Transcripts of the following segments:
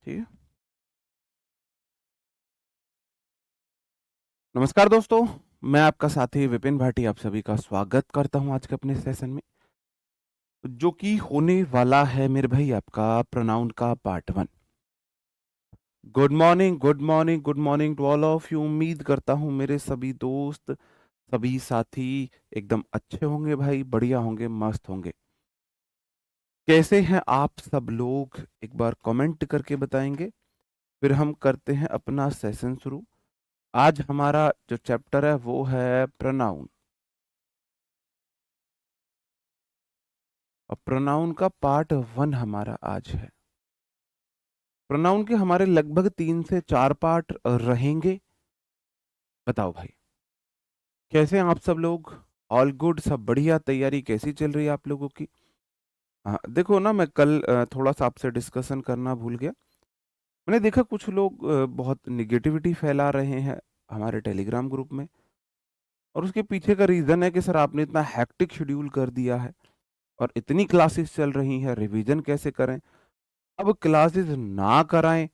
ठीक है। नमस्कार दोस्तों, मैं आपका साथी विपिन भाटी आप सभी का स्वागत करता हूं आज के अपने सेशन में, जो कि होने वाला है मेरे भाई आपका प्रोनाउन का part 1। Good morning, good morning, good morning to all of you. उम्मीद करता हूं मेरे सभी दोस्त, सभी साथी एकदम अच्छे होंगे भाई, बढ़िया होंगे, मस्त होंगे। कैसे हैं आप सब लोग, एक बार कमेंट करके बताएंगे, फिर हम करते हैं अपना सेशन शुरू। आज हमारा जो चैप्टर है वो है प्रोनाउन, और प्रोनाउन का पार्ट 1 हमारा आज है। प्रोनाउन के हमारे लगभग 3 से 4 पार्ट रहेंगे। बताओ भाई, कैसे हैं आप सब लोग? ऑल गुड, सब बढ़िया? तैयारी कैसी चल रही है आप लोगों की? हाँ, देखो ना, मैं कल थोड़ा सा आपसे डिस्कशन करना भूल गया। मैंने देखा कुछ लोग बहुत निगेटिविटी फैला रहे हैं हमारे टेलीग्राम ग्रुप में, और उसके पीछे का रीजन है कि सर आपने इतना हैक्टिक शेड्यूल कर दिया है और इतनी क्लासेस चल रही हैं, रिवीजन कैसे करें? अब क्लासेस ना कराएं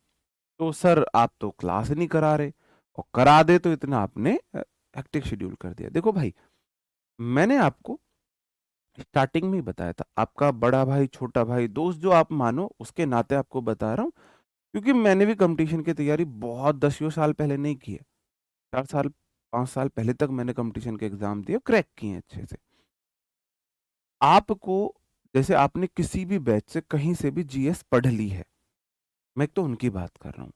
तो सर आप तो क्लास नहीं करा रहे, और करा दे तो इतना आपने हेक्टिक शेड्यूल कर दिया। देखो भाई, मैंने आपको स्टार्टिंग में ही बताया था, आपका बड़ा भाई, छोटा भाई, दोस्त जो आप मानो, उसके नाते आपको बता रहा हूँ, क्योंकि मैंने भी कंपटीशन की तैयारी बहुत दसियों साल पहले नहीं की है। 4 साल 5 साल पहले तक मैंने कंपटीशन के एग्जाम दिए, क्रैक किए हैं अच्छे से। आपको, जैसे आपने किसी भी बैच से कहीं से भी जीएस पढ़ ली है, मैं तो उनकी बात कर रहा हूँ,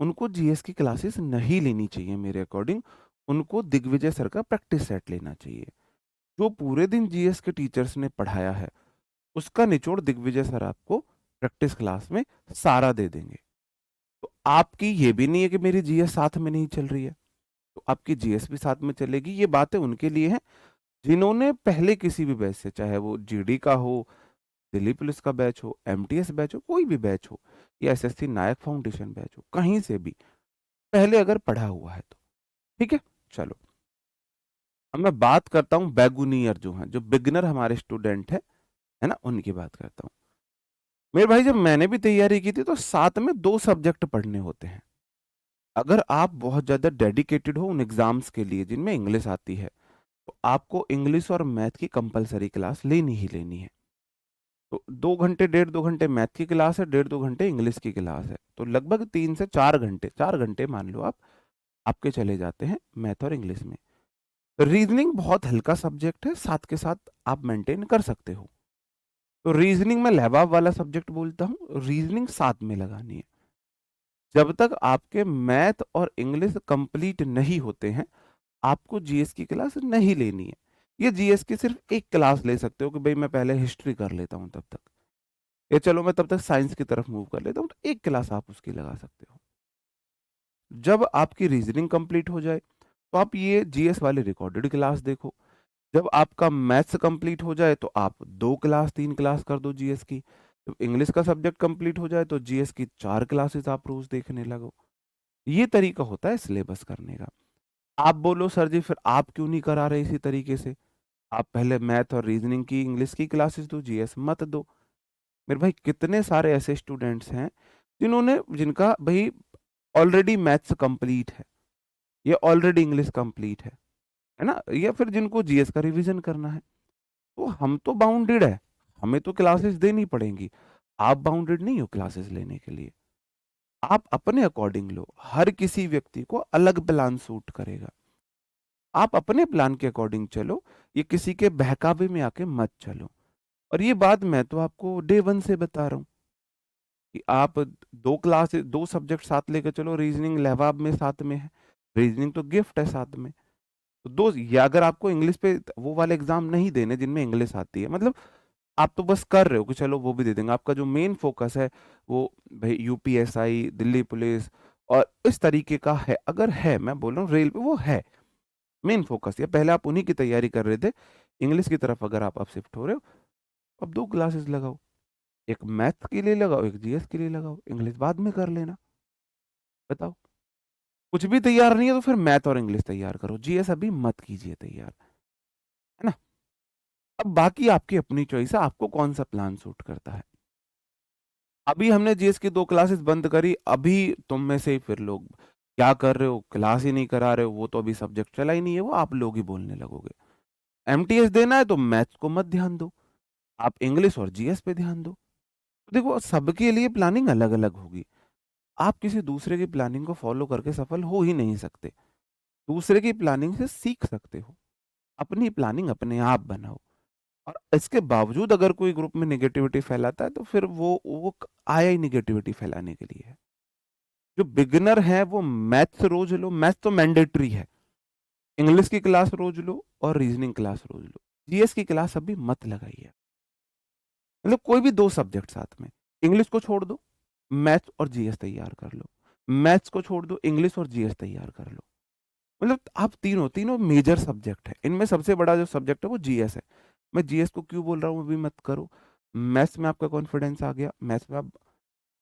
उनको जीएस की क्लासेस नहीं लेनी चाहिए मेरे अकॉर्डिंग। उनको दिग्विजय सर का प्रैक्टिस सेट लेना चाहिए। जो पूरे दिन जीएस के टीचर्स ने पढ़ाया है, उसका निचोड़ दिग्विजय सर आपको प्रैक्टिस क्लास में सारा दे देंगे। तो आपकी ये भी नहीं है कि मेरी जीएस साथ में नहीं चल रही है, तो आपकी जीएस भी साथ में चलेगी। ये बातें उनके लिए हैं जिन्होंने पहले किसी भी बैच से, चाहे वो जीडी का हो, दिल्ली पुलिस का बैच हो, एमटीएस बैच हो, कोई भी बैच हो, या एसएससी नायक फाउंडेशन बैच हो, कहीं से भी पहले अगर पढ़ा हुआ है तो ठीक है। चलो, अब मैं बात करता हूँ बैगुनियर जो हैं, जो बिगिनर हमारे स्टूडेंट है ना, उनकी बात करता हूँ। मेरे भाई, जब मैंने भी तैयारी की थी तो साथ में 2 सब्जेक्ट पढ़ने होते हैं। अगर आप बहुत ज्यादा डेडिकेटेड हो उन एग्जाम्स के लिए जिनमें इंग्लिश आती है, तो आपको इंग्लिश और मैथ की कंपलसरी क्लास लेनी ही लेनी है। तो 2 घंटे, 1.5 2 घंटे मैथ की क्लास है, 1.5 2 घंटे इंग्लिश की क्लास है, तो लगभग 3 से 4 घंटे, 4 घंटे मान लो आप, आपके चले जाते हैं मैथ और इंग्लिश में। रीजनिंग बहुत हल्का सब्जेक्ट है, साथ के साथ आप मेंटेन कर सकते हो। तो रीजनिंग में लैब वाला सब्जेक्ट बोलता हूँ, रीजनिंग साथ में लगानी है। जब तक आपके मैथ और इंग्लिश कंप्लीट नहीं होते हैं, आपको जीएस की क्लास नहीं लेनी है। ये जीएस की सिर्फ एक क्लास ले सकते हो कि भाई मैं पहले हिस्ट्री कर लेता हूँ तब तक, ये चलो मैं तब तक साइंस की तरफ मूव कर लेता हूँ, तो एक क्लास आप उसकी लगा सकते हो। जब आपकी रीजनिंग कंप्लीट हो जाए तो आप ये जीएस वाली रिकॉर्डेड क्लास देखो। जब आपका मैथ्स कंप्लीट हो जाए तो आप 2 क्लास 3 क्लास कर दो जीएस की। जब इंग्लिश का सब्जेक्ट कंप्लीट हो जाए तो जीएस की 4 क्लासेस आप रोज देखने लगो। ये तरीका होता है सिलेबस करने का। आप बोलो सर जी फिर आप क्यों नहीं करा रहे इसी तरीके से? आप पहले मैथ और रीजनिंग की, इंग्लिश की क्लासेस दो, जीएस मत दो। मेरे भाई, कितने सारे ऐसे स्टूडेंट्स हैं जिन्होंने, जिनका भाई ऑलरेडी मैथ्स कंप्लीट है, या ऑलरेडी इंग्लिश कंप्लीट है ना, या फिर जिनको जीएस का रिवीजन करना है। तो हम तो बाउंडेड है, हमें तो क्लासेस देनी पड़ेंगी। आप बाउंडेड नहीं हो क्लासेस लेने के लिए। आप अपने अकॉर्डिंग लो, हर किसी व्यक्ति को अलग प्लान सूट करेगा। आप अपने प्लान के अकॉर्डिंग चलो, ये किसी के बहकावे में आके मत चलो। और ये बात मैं तो आपको डे 1 से बता रहा हूँ कि आप 2 सब्जेक्ट साथ लेकर चलो। रीजनिंग लैवाब में साथ में है, रीजनिंग तो गिफ्ट है साथ में। तो या अगर आपको इंग्लिश पे वो वाले एग्जाम नहीं देने जिनमें इंग्लिश आती है, मतलब आप तो बस कर रहे हो कि चलो वो भी दे देंगे, आपका जो मेन फोकस है वो भाई यूपीएसआई, दिल्ली पुलिस और इस तरीके का है, अगर है, मैं बोल रहा हूँ रेल पे वो है मेन फोकस, या पहले आप उन्हीं की तैयारी कर रहे थे, इंग्लिश की तरफ अगर आप अब शिफ्ट हो रहे हो, अब 2 क्लासेस लगाओ। एक मैथ के लिए लगाओ, एक जीएस के लिए लगाओ, इंग्लिश बाद में कर लेना। बताओ, कुछ भी तैयार नहीं है तो फिर मैथ और इंग्लिश तैयार करो, जीएस अभी मत कीजिए तैयार, है ना। अब बाकी आपकी अपनी चॉइस है, आपको कौन सा प्लान सूट करता है। अभी हमने जीएस की 2 क्लासेस बंद करी, अभी तुम में से फिर लोग क्या कर रहे हो, क्लास ही नहीं करा रहे हो, वो तो अभी सब्जेक्ट चला ही नहीं है, वो आप लोग ही बोलने लगोगे। एमटीएस देना है तो मैथ्स को मत ध्यान दो, आप इंग्लिश और जीएस पे ध्यान दो। देखो सबके लिए प्लानिंग अलग-अलग होगी। आप किसी दूसरे की प्लानिंग को फॉलो करके सफल हो ही नहीं सकते। दूसरे की प्लानिंग से सीख सकते हो। अपनी प्लानिंग अपने आप बनाओ। और इसके बावजूद अगर कोई ग्रुप में नेगेटिविटी फैलाता है तो फिर वो आया ही नेगेटिविटी फैलाने के लिए है। जो बिगिनर है वो मैथ्स रोज लो, मैथ्स तो मैंडेटरी है। इंग्लिश की क्लास रोज लो और रीजनिंग क्लास रोज लो। जीएस की क्लास अभी मत लगाइए। मतलब कोई भी 2 सब्जेक्ट साथ में, इंग्लिश को छोड़ दो, मैथ्स और जीएस तैयार कर लो। मैथ्स को छोड़ दो, इंग्लिश और जीएस तैयार कर लो। मतलब आप तीनों तीनों मेजर सब्जेक्ट है, इनमें सबसे बड़ा जो सब्जेक्ट है वो जीएस है। मैं जीएस को क्यों बोल रहा हूँ अभी मत करो। मैथ्स में आपका कॉन्फिडेंस आ गया, मैथ्स में आप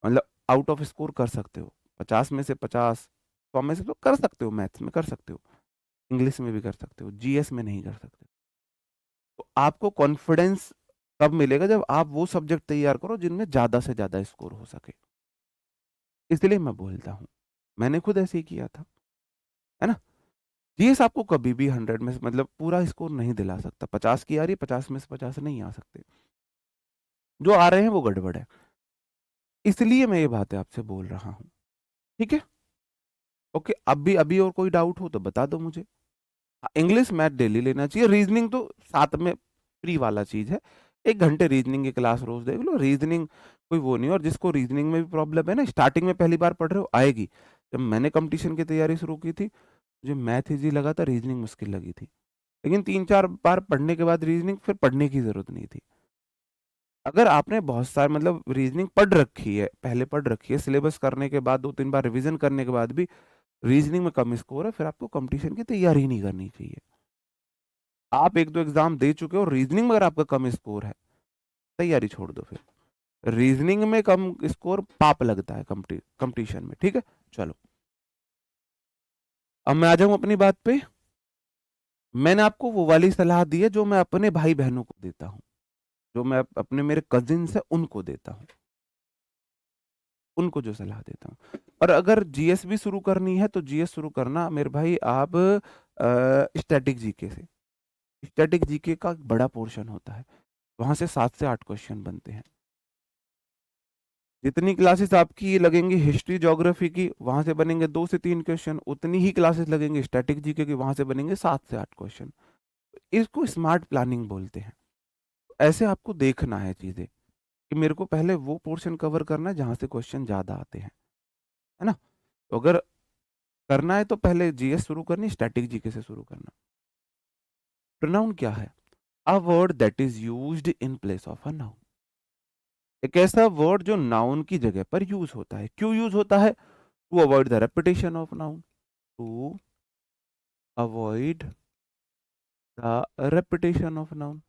मतलब आउट ऑफ स्कोर कर सकते हो, 50 में से 50, 100 में से तो कर सकते हो, मैथ्स में कर सकते हो, इंग्लिश में भी कर सकते हो, जीएस में नहीं कर सकते। तो आपको कॉन्फिडेंस तब मिलेगा जब आप वो सब्जेक्ट तैयार करो जिनमें ज्यादा से ज्यादा स्कोर हो सके। इसलिए मैं बोलता हूँ, मैंने खुद ऐसे ही किया था, है ना। जीएस आपको कभी भी 100 में से मतलब पूरा स्कोर नहीं दिला सकता, 50 की आ रही है, 50 में से 50 नहीं आ सकते, जो आ रहे हैं वो गड़बड़ है। इसलिए मैं ये बातें आपसे बोल रहा हूँ, ठीक है। ओके, अब भी अभी और कोई डाउट हो तो बता दो मुझे। इंग्लिश मैथ डेली लेना चाहिए, रीजनिंग तो साथ में फ्री वाला चीज है। 1 घंटे रीजनिंग की क्लास रोज देख लो, रीजनिंग कोई वो नहीं। और जिसको रीजनिंग में भी प्रॉब्लम है ना, स्टार्टिंग में पहली बार पढ़ रहे हो आएगी। जब मैंने कंपटीशन की तैयारी शुरू की थी, मुझे मैथ इजी लगा था, रीजनिंग मुश्किल लगी थी। लेकिन 3-4 बार पढ़ने के बाद रीजनिंग फिर पढ़ने की जरूरत नहीं थी। अगर आपने बहुत सारे मतलब रीजनिंग पढ़ रखी है, पहले पढ़ रखी है, सिलेबस करने के बाद 2-3 बार रिवीजन करने के बाद भी रीजनिंग में कम स्कोर है, फिर आपको कंपटीशन की तैयारी ही नहीं करनी चाहिए। आप 1-2 एग्जाम दे चुके हो, रीजनिंग में अगर आपका कम स्कोर है, तैयारी छोड़ दो फिर। रीजनिंग में कम स्कोर पाप लगता है कंपटीशन में, ठीक है। चलो, अब मैं आ जाऊं अपनी बात पे। मैंने आपको वो वाली सलाह दी है जो मैं अपने भाई बहनों को देता हूँ, जो मैं अपने मेरे कजिन्स है उनको देता हूँ, उनको जो सलाह देता हूँ। और अगर जीएस भी शुरू करनी है तो जीएस शुरू करना मेरे भाई आप स्टैटिक जीके से। स्टैटिक जीके का एक बड़ा पोर्शन होता है, वहां से 7 से 8 क्वेश्चन बनते हैं। जितनी क्लासेस आपकी लगेंगी हिस्ट्री ज्योग्राफी की, वहां से बनेंगे 2 से 3 क्वेश्चन, उतनी ही क्लासेस लगेंगे स्टैटिक जीके की, वहां से बनेंगे 7 से 8 क्वेश्चन। इसको स्मार्ट प्लानिंग बोलते हैं। ऐसे आपको देखना है चीजें कि मेरे को पहले वो पोर्शन कवर करना है जहां से क्वेश्चन ज्यादा आते हैं, है ना। तो अगर करना है तो पहले जीएस शुरू करनी, स्टैटिक जीके से शुरू करना। प्रोनाउन क्या है? A word that is used in place of a noun. एक ऐसा वर्ड जो नाउन की जगह पर यूज होता है। क्यों यूज होता है? To avoid the repetition of noun, to avoid the repetition of noun,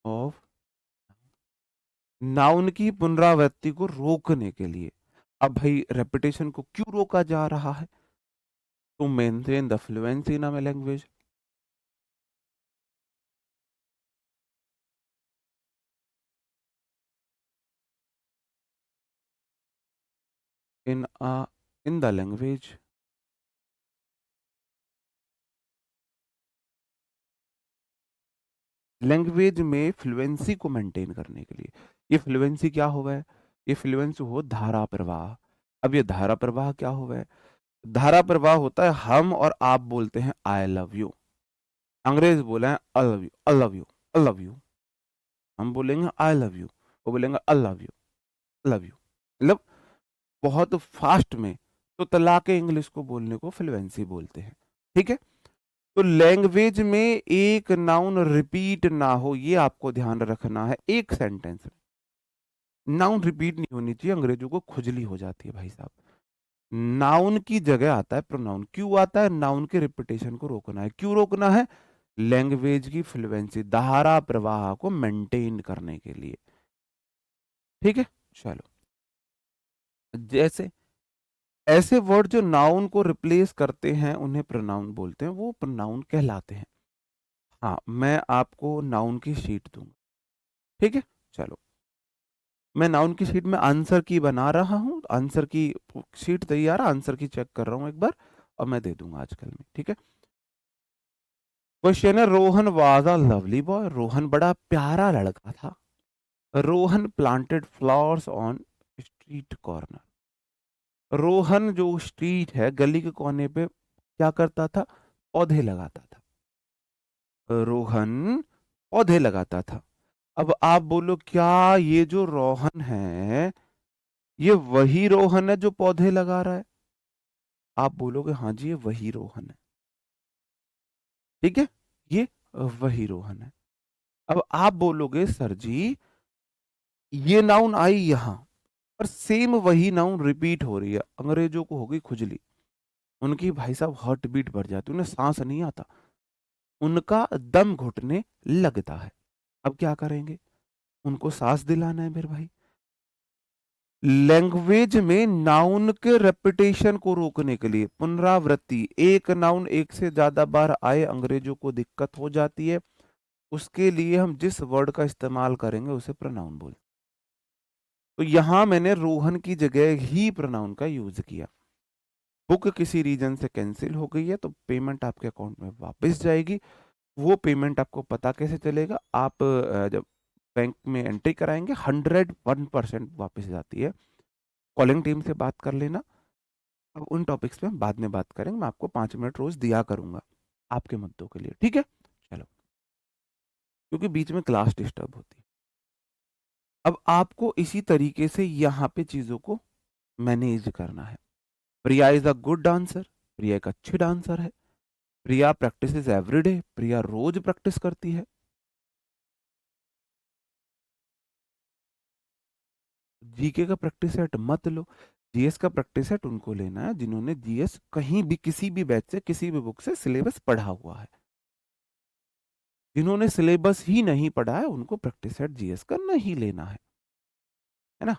of noun की पुनरावृत्ति को रोकने के लिए। अब भाई रेपिटेशन को क्यों रोका जा रहा है? To maintain the fluency in a language. In a in the language, language में फ्लुएंसी को मेंटेन करने के लिए। ये फ्लुएंसी क्या हुआ है? ये फ्लुएंसी हो धारा प्रवाह। अब ये धारा प्रवाह क्या हुआ है? धारा प्रवाह होता है हम और आप बोलते हैं आई लव यू, अंग्रेज बोले हैं I love you, I love you, I love you. हम बोलेंगे आई लव यू, वो बोलेंगे I love you, love you. मतलब बहुत फास्ट में। तो तलाक इंग्लिश को बोलने को फ्लुएंसी बोलते हैं, ठीक है। तो लैंग्वेज में एक नाउन रिपीट ना हो, ये आपको ध्यान रखना है। एक सेंटेंस में नाउन रिपीट नहीं होनी चाहिए, अंग्रेजों को खुजली हो जाती है भाई साहब। नाउन की जगह आता है प्रोनाउन। क्यों आता है? नाउन के रिपीटेशन को रोकना है। क्यों रोकना है? लैंग्वेज की फ्लुएंसी, धारा प्रवाह को मेंटेन करने के लिए, ठीक है। चलो, जैसे ऐसे वर्ड जो नाउन को रिप्लेस करते हैं उन्हें प्रोनाउन बोलते हैं, वो प्रोनाउन कहलाते हैं। हाँ, मैं आपको नाउन की शीट दूंगा, ठीक है। चलो, मैं नाउन की शीट में आंसर की बना रहा हूँ, आंसर की शीट तैयार है, आंसर की चेक कर रहा हूँ एक बार, और मैं दे दूंगा आजकल में, ठीक है। क्वेश्चन है, Rohan was a lovely boy, Rohan बड़ा प्यारा लड़का था। Rohan planted flowers on street corner. Rohan जो स्ट्रीट है, गली के कोने पे क्या करता था? पौधे लगाता था। रोहन पौधे लगाता था। अब आप बोलो, क्या ये जो रोहन है, ये वही रोहन है जो पौधे लगा रहा है? आप बोलोगे हाँ जी, ये वही रोहन है, ठीक है, ये वही रोहन है। अब आप बोलोगे सर जी, ये नाउन आई यहां, पर सेम वही नाउन रिपीट हो रही है। अंग्रेजों को हो गई खुजली, उनकी भाई साहब हार्ट बीट बढ़ जाती, उन्हें सांस नहीं आता, उनका दम घुटने लगता है। अब क्या करेंगे? उनको सांस दिलाना है मेरे भाई। लैंग्वेज में नाउन के रेपिटेशन को रोकने के लिए, पुनरावृत्ति, एक नाउन एक से ज्यादा बार आए अंग्रेजों को दिक्कत हो जाती है, उसके लिए हम जिस वर्ड का इस्तेमाल करेंगे उसे प्रोनाउन बोल। तो यहां मैंने रोहन की जगह ही प्रोनाउन का यूज किया। बुक किसी रीजन से कैंसिल हो गई है तो पेमेंट आपके अकाउंट में वापस जाएगी। वो पेमेंट आपको पता कैसे चलेगा? आप जब बैंक में एंट्री कराएंगे, 101% वापस जाती है। कॉलिंग टीम से बात कर लेना। अब उन टॉपिक्स पे हम बाद में बात करेंगे, मैं आपको 5 मिनट रोज दिया करूंगा आपके मुद्दों के लिए, ठीक है। चलो, क्योंकि बीच में क्लास डिस्टर्ब होती है। अब आपको इसी तरीके से यहाँ पे चीजों को मैनेज करना है। प्रिया इज अ गुड डांसर, प्रिया एक अच्छी डांसर है। प्रिया प्रैक्टिस एवरीडे, प्रिया रोज प्रैक्टिस करती है। जीके का प्रैक्टिस सेट मत लो, जीएस का प्रैक्टिस सेट उनको लेना है जिन्होंने जीएस कहीं भी किसी भी बैच से किसी भी बुक से सिलेबस पढ़ा हुआ है। जिन्होंने सिलेबस ही नहीं पढ़ा है उनको प्रैक्टिस सेट जीएस का नहीं लेना है ना।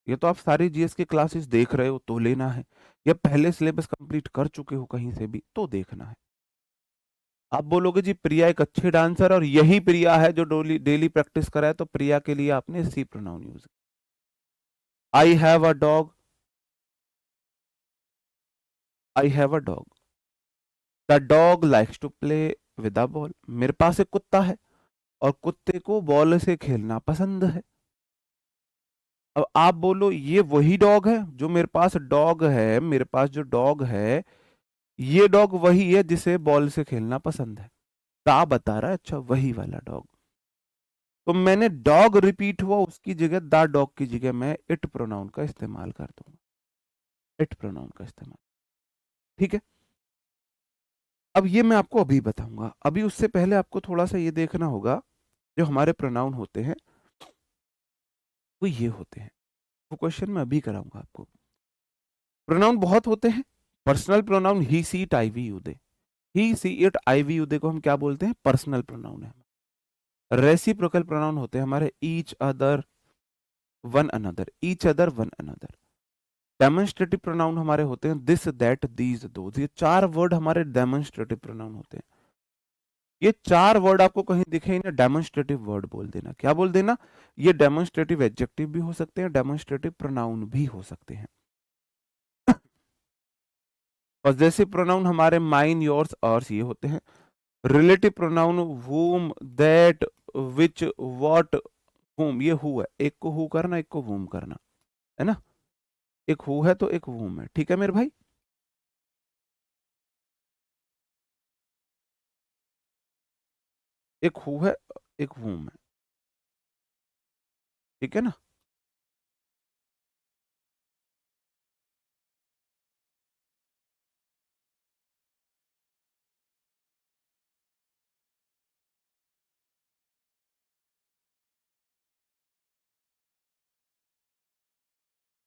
ये तो आप सारी जीएस की क्लासेस देख रहे हो तो लेना है, या पहले सिलेबस कंप्लीट कर चुके हो कहीं से भी तो देखना है। आप बोलोगे जी प्रिया एक अच्छी डांसर और यही प्रिया है जो डेली डेली प्रैक्टिस कराए, तो प्रिया के लिए आपने she pronoun use. I have a dog, I have a dog, the dog likes to play with a ball. मेरे पास एक कुत्ता है और कुत्ते को बॉल से खेलना पसंद है। अब आप बोलो, ये वही डॉग है जो मेरे पास डॉग है, मेरे पास जो डॉग है, ये डॉग वही है जिसे बॉल से खेलना पसंद है। ता बता रहा है, अच्छा वही वाला डॉग। तो मैंने डॉग रिपीट हुआ, उसकी जगह द डॉग की जगह मैं इट प्रोनाउन का इस्तेमाल कर दूंगा, इट प्रोनाउन का इस्तेमाल, ठीक है। अब ये मैं आपको अभी बताऊंगा, अभी उससे पहले आपको थोड़ा सा ये देखना होगा, जो हमारे प्रोनाउन होते हैं वो ये होते हैं। वो क्वेश्चन मैं अभी कराऊंगा आपको। प्रोनाउन बहुत होते हैं। Personal pronoun he she it I we you they, he she it I we you they को हम क्या बोलते हैं? पर्सनल प्रोनाउन है। रेसिप्रोकल प्रोनाउन होते हैं हमारे, each other, one another, each other, one another. Demonstrative pronoun हमारे होते हैं दिस दैट दीज दोज। ये 4 वर्ड हमारे डेमोन्स्ट्रेटिव प्रोनाउन होते हैं। ये 4 वर्ड आपको कहीं दिखे ना, डेमोन्स्ट्रेटिव वर्ड बोल देना। क्या बोल देना? ये डेमोन्स्ट्रेटिव एडजेक्टिव भी हो सकते हैं, डेमोन्स्ट्रेटिव प्रोनाउन भी हो सकते हैं। पॉजेसिव प्रोनाउन हमारे माइन, योर्स, अर्स ये होते हैं। Relative pronoun whom, that, which, what, whom, ये हु है, एक को हु करना, एक को वूम करना, है ना। एक हु है तो एक वूम है, ठीक है मेरे भाई। एक हु है, एक वूम है, ठीक है ना।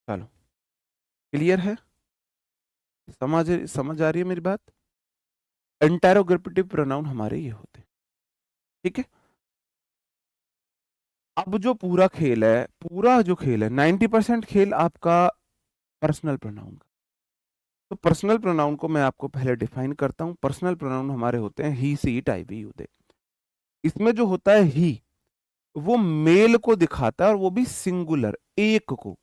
चलो, क्लियर है? समझ आ रही है मेरी बात? इंटेरोगेटिव प्रोनाउन हमारे ये होते हैं, ठीक है। अब जो पूरा खेल है, पूरा जो खेल है, 90% खेल आपका पर्सनल प्रोनाउन का। तो पर्सनल प्रोनाउन को मैं आपको पहले डिफाइन करता हूं। पर्सनल प्रोनाउन हमारे होते हैं ही, she, it, I, we, you, दे। इसमें जो होता है ही, वो मेल को दिखाता है, और वो भी सिंगुलर, एक को।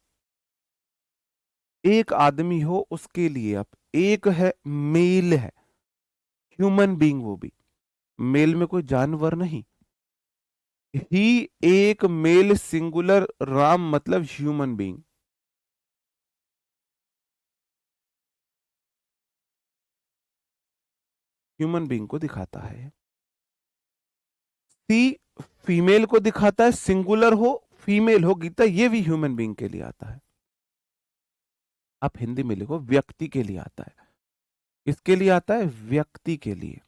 एक आदमी हो उसके लिए, अब एक है, मेल है, ह्यूमन बीइंग, वो भी मेल में कोई जानवर नहीं। ही एक मेल सिंगुलर, राम मतलब ह्यूमन बीइंग। ह्यूमन बीइंग को दिखाता है। सी फीमेल को दिखाता है, सिंगुलर हो, फीमेल हो, गीता, ये भी ह्यूमन बीइंग के लिए आता है। आप हिंदी में लिखो, व्यक्ति के लिए आता है। किसके लिए आता है? व्यक्ति के लिए।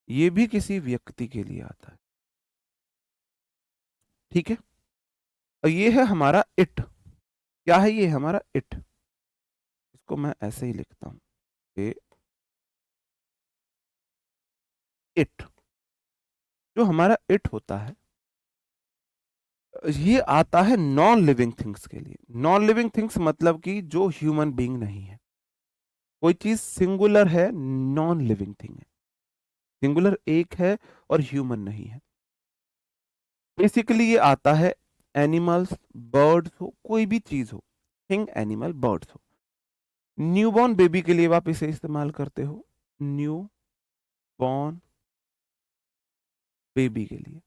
ये भी किसी व्यक्ति के लिए आता है। ठीक है। और ये है हमारा इट। क्या है ये? हमारा इट। इसको मैं ऐसे ही लिखता हूं, इट। जो हमारा इट होता है, ये आता है नॉन लिविंग थिंग्स के लिए। नॉन लिविंग थिंग्स मतलब कि जो ह्यूमन बीइंग नहीं है। कोई चीज सिंगुलर है, नॉन लिविंग थिंग है। सिंगुलर एक है और ह्यूमन नहीं है। बेसिकली ये आता है एनिमल्स, बर्ड्स हो, कोई भी चीज हो, थिंग, एनिमल, बर्ड्स हो। न्यूबॉर्न बेबी के लिए आप इसे इस्तेमाल करते हो, न्यू बॉर्न बेबी के लिए।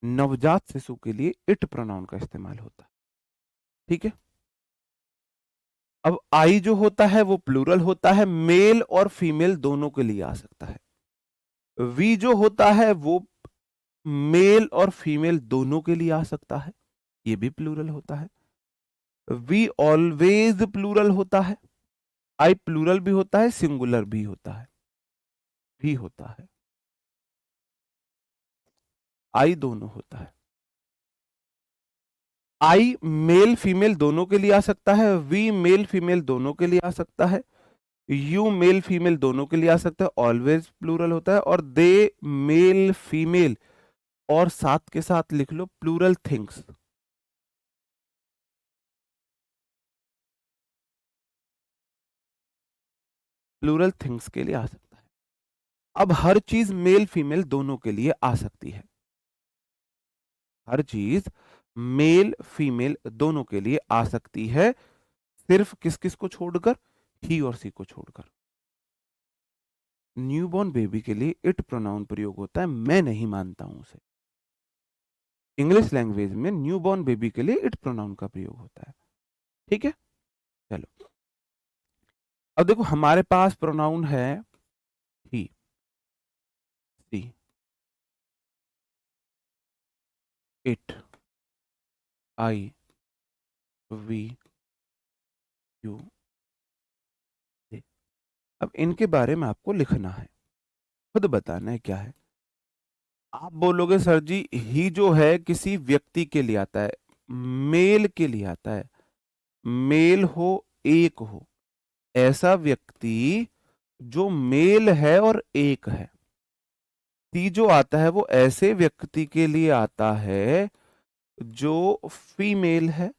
नवजात शिशु के लिए इट प्रोनाउन का इस्तेमाल होता है। ठीक है। अब आई जो होता है वो प्लूरल होता है, मेल और फीमेल दोनों के लिए आ सकता है। वी जो होता है वो मेल और फीमेल दोनों के लिए आ सकता है, ये भी प्लूरल होता है। वी ऑलवेज प्लूरल होता है। आई प्लूरल भी होता है, सिंगुलर भी होता है, भी होता है। आई दोनों होता है। आई मेल फीमेल दोनों के लिए आ सकता है, वी मेल फीमेल दोनों के लिए आ सकता है, यू मेल फीमेल दोनों के लिए आ सकता है, ऑलवेज प्लूरल होता है, और दे मेल फीमेल, और साथ के साथ लिख लो प्लूरल थिंग्स। प्लूरल थिंग्स के लिए आ सकता है। अब हर चीज मेल फीमेल दोनों के लिए आ सकती है। हर चीज मेल फीमेल दोनों के लिए आ सकती है, सिर्फ किस किस को छोड़कर? ही और सी को छोड़कर। न्यूबॉर्न बेबी के लिए इट प्रोनाउन प्रयोग होता है, मैं नहीं मानता हूं उसे। इंग्लिश लैंग्वेज में न्यूबॉर्न बेबी के लिए इट प्रोनाउन का प्रयोग होता है। ठीक है। चलो, अब देखो हमारे पास प्रोनाउन है he, she, it, I, we, you, दे। अब इनके बारे में आपको लिखना है, खुद बताना है क्या है। आप बोलोगे सर जी ही जो है किसी व्यक्ति के लिए आता है, मेल के लिए आता है, मेल हो, एक हो, ऐसा व्यक्ति जो मेल है और एक है। ती जो आता है वो ऐसे व्यक्ति के लिए आता है जो फीमेल है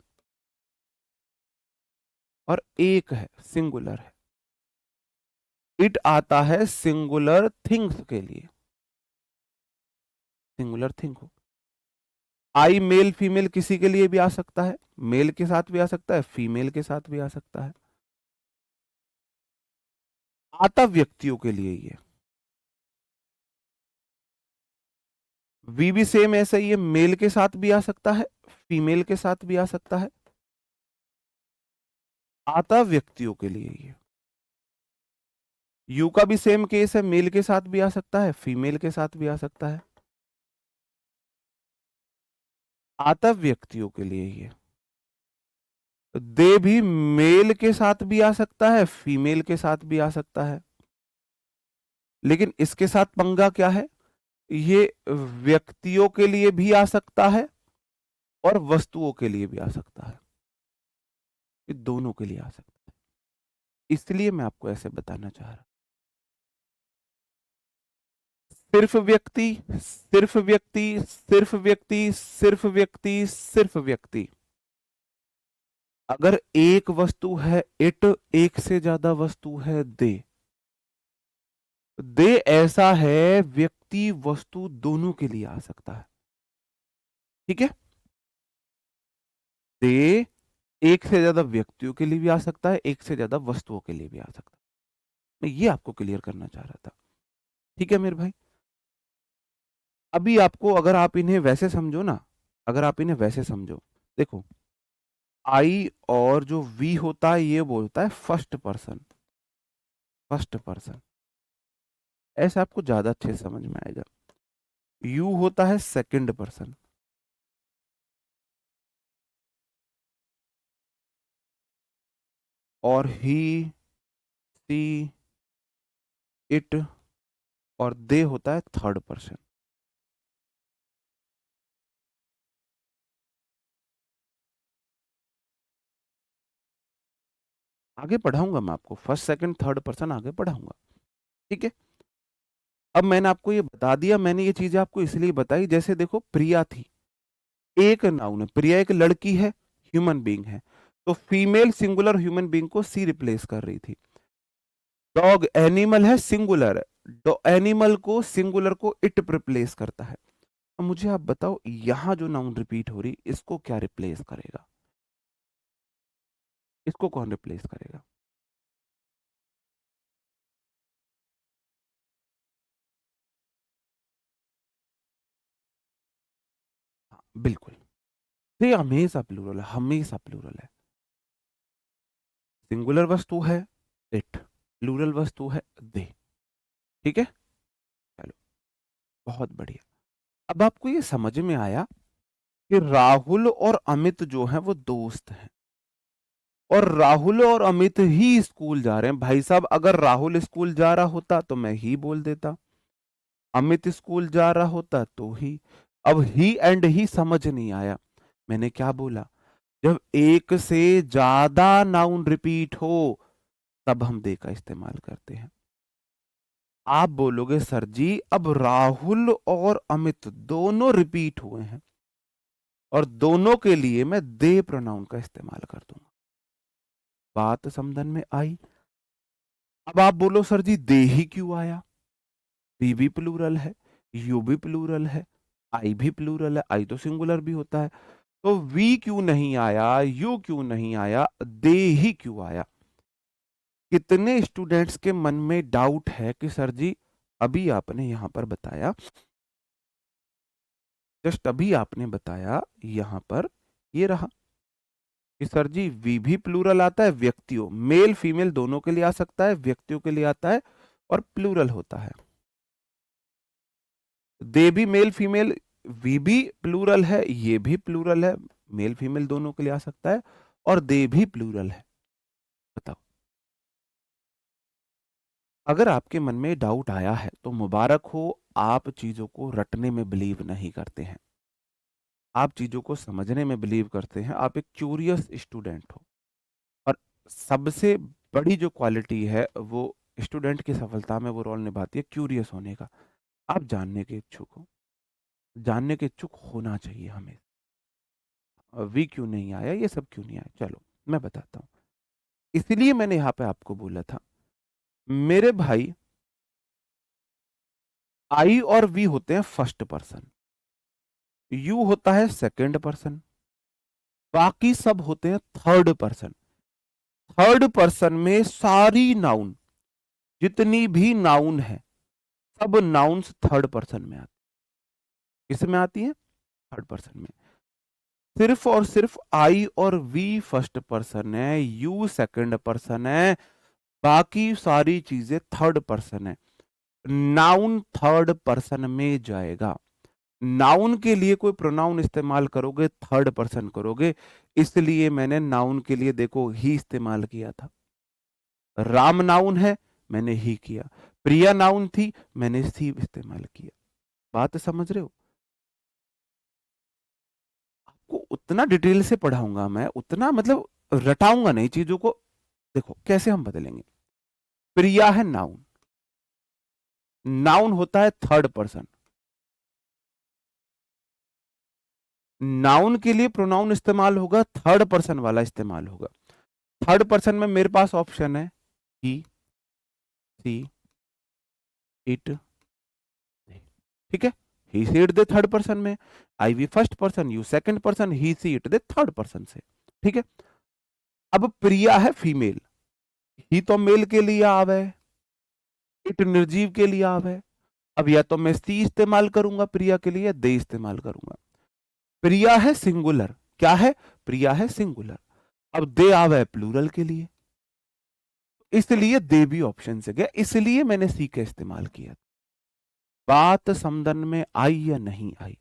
और एक है, सिंगुलर है। इट आता है सिंगुलर थिंग्स के लिए, सिंगुलर थिंग हो। आई मेल फीमेल किसी के लिए भी आ सकता है, मेल के साथ भी आ सकता है, फीमेल के साथ भी आ सकता है। आता व्यक्तियों के लिए ये। वी भी सेम ऐसा ही है, मेल के साथ भी आ सकता है, फीमेल के साथ भी आ सकता है। आता व्यक्तियों के लिए ये। यू का भी सेम केस है, मेल के साथ भी आ सकता है, फीमेल के साथ भी आ सकता है। आता व्यक्तियों के लिए ये। दे भी मेल के साथ भी आ सकता है, फीमेल के साथ भी आ सकता है। लेकिन इसके साथ पंगा क्या है? ये व्यक्तियों के लिए भी आ सकता है और वस्तुओं के लिए भी आ सकता है। ये दोनों के लिए आ सकता है, इसलिए मैं आपको ऐसे बताना चाह रहा। सिर्फ व्यक्ति, सिर्फ व्यक्ति, सिर्फ व्यक्ति, सिर्फ व्यक्ति, सिर्फ व्यक्ति। अगर एक वस्तु है इट, एक से ज्यादा वस्तु है दे। दे ऐसा है व्यक्ति वस्तु दोनों के लिए आ सकता है। ठीक है। दे एक से ज्यादा व्यक्तियों के लिए भी आ सकता है, एक से ज्यादा वस्तुओं के लिए भी आ सकता है। मैं ये आपको क्लियर करना चाह रहा था। ठीक है मेरे भाई। अभी आपको, अगर आप इन्हें वैसे समझो ना, अगर आप इन्हें वैसे समझो, देखो आई और जो वी होता है ये बोलता है फर्स्ट पर्सन, फर्स्ट पर्सन। ऐसा आपको ज्यादा अच्छे से समझ में आएगा। यू होता है सेकंड पर्सन, और ही, सी, इट और दे होता है थर्ड पर्सन। आगे पढ़ाऊंगा मैं आपको, फर्स्ट सेकंड थर्ड पर्सन आगे पढ़ाऊंगा। ठीक है। अब मैंने आपको ये बता दिया, मैंने ये चीजें आपको इसलिए बताई, जैसे देखो प्रिया थी, एक नाउन है, प्रिया एक लड़की है, ह्यूमन बीइंग है, तो फीमेल सिंगुलर ह्यूमन बीइंग को सी रिप्लेस कर रही थी। डॉग एनिमल है, सिंगुलर है, एनिमल को सिंगुलर को इट रिप्लेस करता है। अब मुझे आप बताओ, यहां जो नाउन रिपीट हो रही इसको क्या रिप्लेस करेगा? इसको कौन रिप्लेस करेगा? हाँ, बिल्कुल। ये हमेशा प्लूरल है, हमेशा प्लूरल है। सिंगुलर वस्तु है इट, प्लूरल वस्तु है दे। ठीक है। चलो, बहुत बढ़िया। अब आपको ये समझ में आया कि राहुल और अमित जो हैं वो दोस्त हैं, और राहुल और अमित ही स्कूल जा रहे हैं। भाई साहब, अगर राहुल स्कूल जा रहा होता तो मैं ही बोल देता, अमित स्कूल जा रहा होता तो ही। अब ही एंड ही समझ नहीं आया। मैंने क्या बोला? जब एक से ज्यादा नाउन रिपीट हो तब हम दे का इस्तेमाल करते हैं। आप बोलोगे सर जी अब राहुल और अमित दोनों रिपीट हुए हैं और दोनों के लिए मैं दे प्रोनाउन का इस्तेमाल कर दूंगा। बात समझन में आई? अब आप बोलो सर जी दे ही क्यों आया? वी भी प्लूरल है, यू भी प्लूरल है, आई भी प्लूरल है, आई तो सिंगुलर भी होता है, तो वी क्यों नहीं आया, यू क्यों नहीं आया, दे ही क्यों आया? कितने स्टूडेंट्स के मन में डाउट है कि सर जी अभी आपने यहां पर बताया, जस्ट अभी आपने बताया यहां पर ये रहा कि सर जी वी भी प्लूरल आता है, व्यक्तियों मेल फीमेल दोनों के लिए आ सकता है, व्यक्तियों के लिए आता है और प्लूरल होता है। दे भी मेल फीमेल, वी भी प्लूरल है, ये भी प्लूरल है, मेल फीमेल दोनों के लिए आ सकता है, और दे भी प्लूरल है। बताओ। अगर आपके मन में डाउट आया है तो मुबारक हो, आप चीजों को रटने में बिलीव नहीं करते हैं, आप चीजों को समझने में बिलीव करते हैं, आप एक क्यूरियस स्टूडेंट हो। और सबसे बड़ी जो क्वालिटी है वो स्टूडेंट की सफलता में वो रोल निभाती है क्यूरियस होने का। आप जानने के इच्छुक हो, जानने के इच्छुक होना चाहिए हमें। वी क्यों नहीं आया, ये सब क्यों नहीं आया, चलो मैं बताता हूँ। इसलिए मैंने यहाँ पे आपको बोला था मेरे भाई, आई और वी होते हैं फर्स्ट पर्सन, यू होता है सेकंड पर्सन, बाकी सब होते हैं थर्ड पर्सन। थर्ड पर्सन में सारी नाउन, जितनी भी नाउन है, सब नाउन्स थर्ड पर्सन में आती। किस में आती है? थर्ड पर्सन में। सिर्फ और सिर्फ आई और वी फर्स्ट पर्सन है, यू सेकंड पर्सन है, बाकी सारी चीजें थर्ड पर्सन है। नाउन थर्ड पर्सन में जाएगा। नाउन के लिए कोई प्रोनाउन इस्तेमाल करोगे थर्ड पर्सन करोगे, इसलिए मैंने नाउन के लिए देखो ही इस्तेमाल किया था। राम नाउन है, मैंने ही किया। प्रिया नाउन थी, मैंने सी इस्तेमाल किया। बात समझ रहे हो? आपको उतना डिटेल से पढ़ाऊंगा मैं, उतना मतलब रटाऊंगा नहीं चीजों को। देखो कैसे हम बदलेंगे। प्रिया है नाउन, नाउन होता है थर्ड पर्सन, नाउन के लिए प्रोनाउन इस्तेमाल होगा, थर्ड पर्सन वाला इस्तेमाल होगा। थर्ड पर्सन में मेरे पास ऑप्शन है ही, सी, इट, ठीक है। He she it they third person में, I we first person, you second person, he she it they third person से, ठीक है। अब प्रिया है फीमेल, ही तो मेल के लिए आवे, इट निर्जीव के लिए आवे। अब या तो मैं सी इस्तेमाल करूंगा प्रिया के लिए, या दे इस्तेमाल करूंगा। प्रिया है सिंगुलर, क्या है, प्रिया है सिंगुलर। अब दे आवे प्लूरल के लिए, इसलिए दे भी ऑप्शन से गया, इसलिए मैंने सी का इस्तेमाल किया। बात समझन में आई या नहीं आई?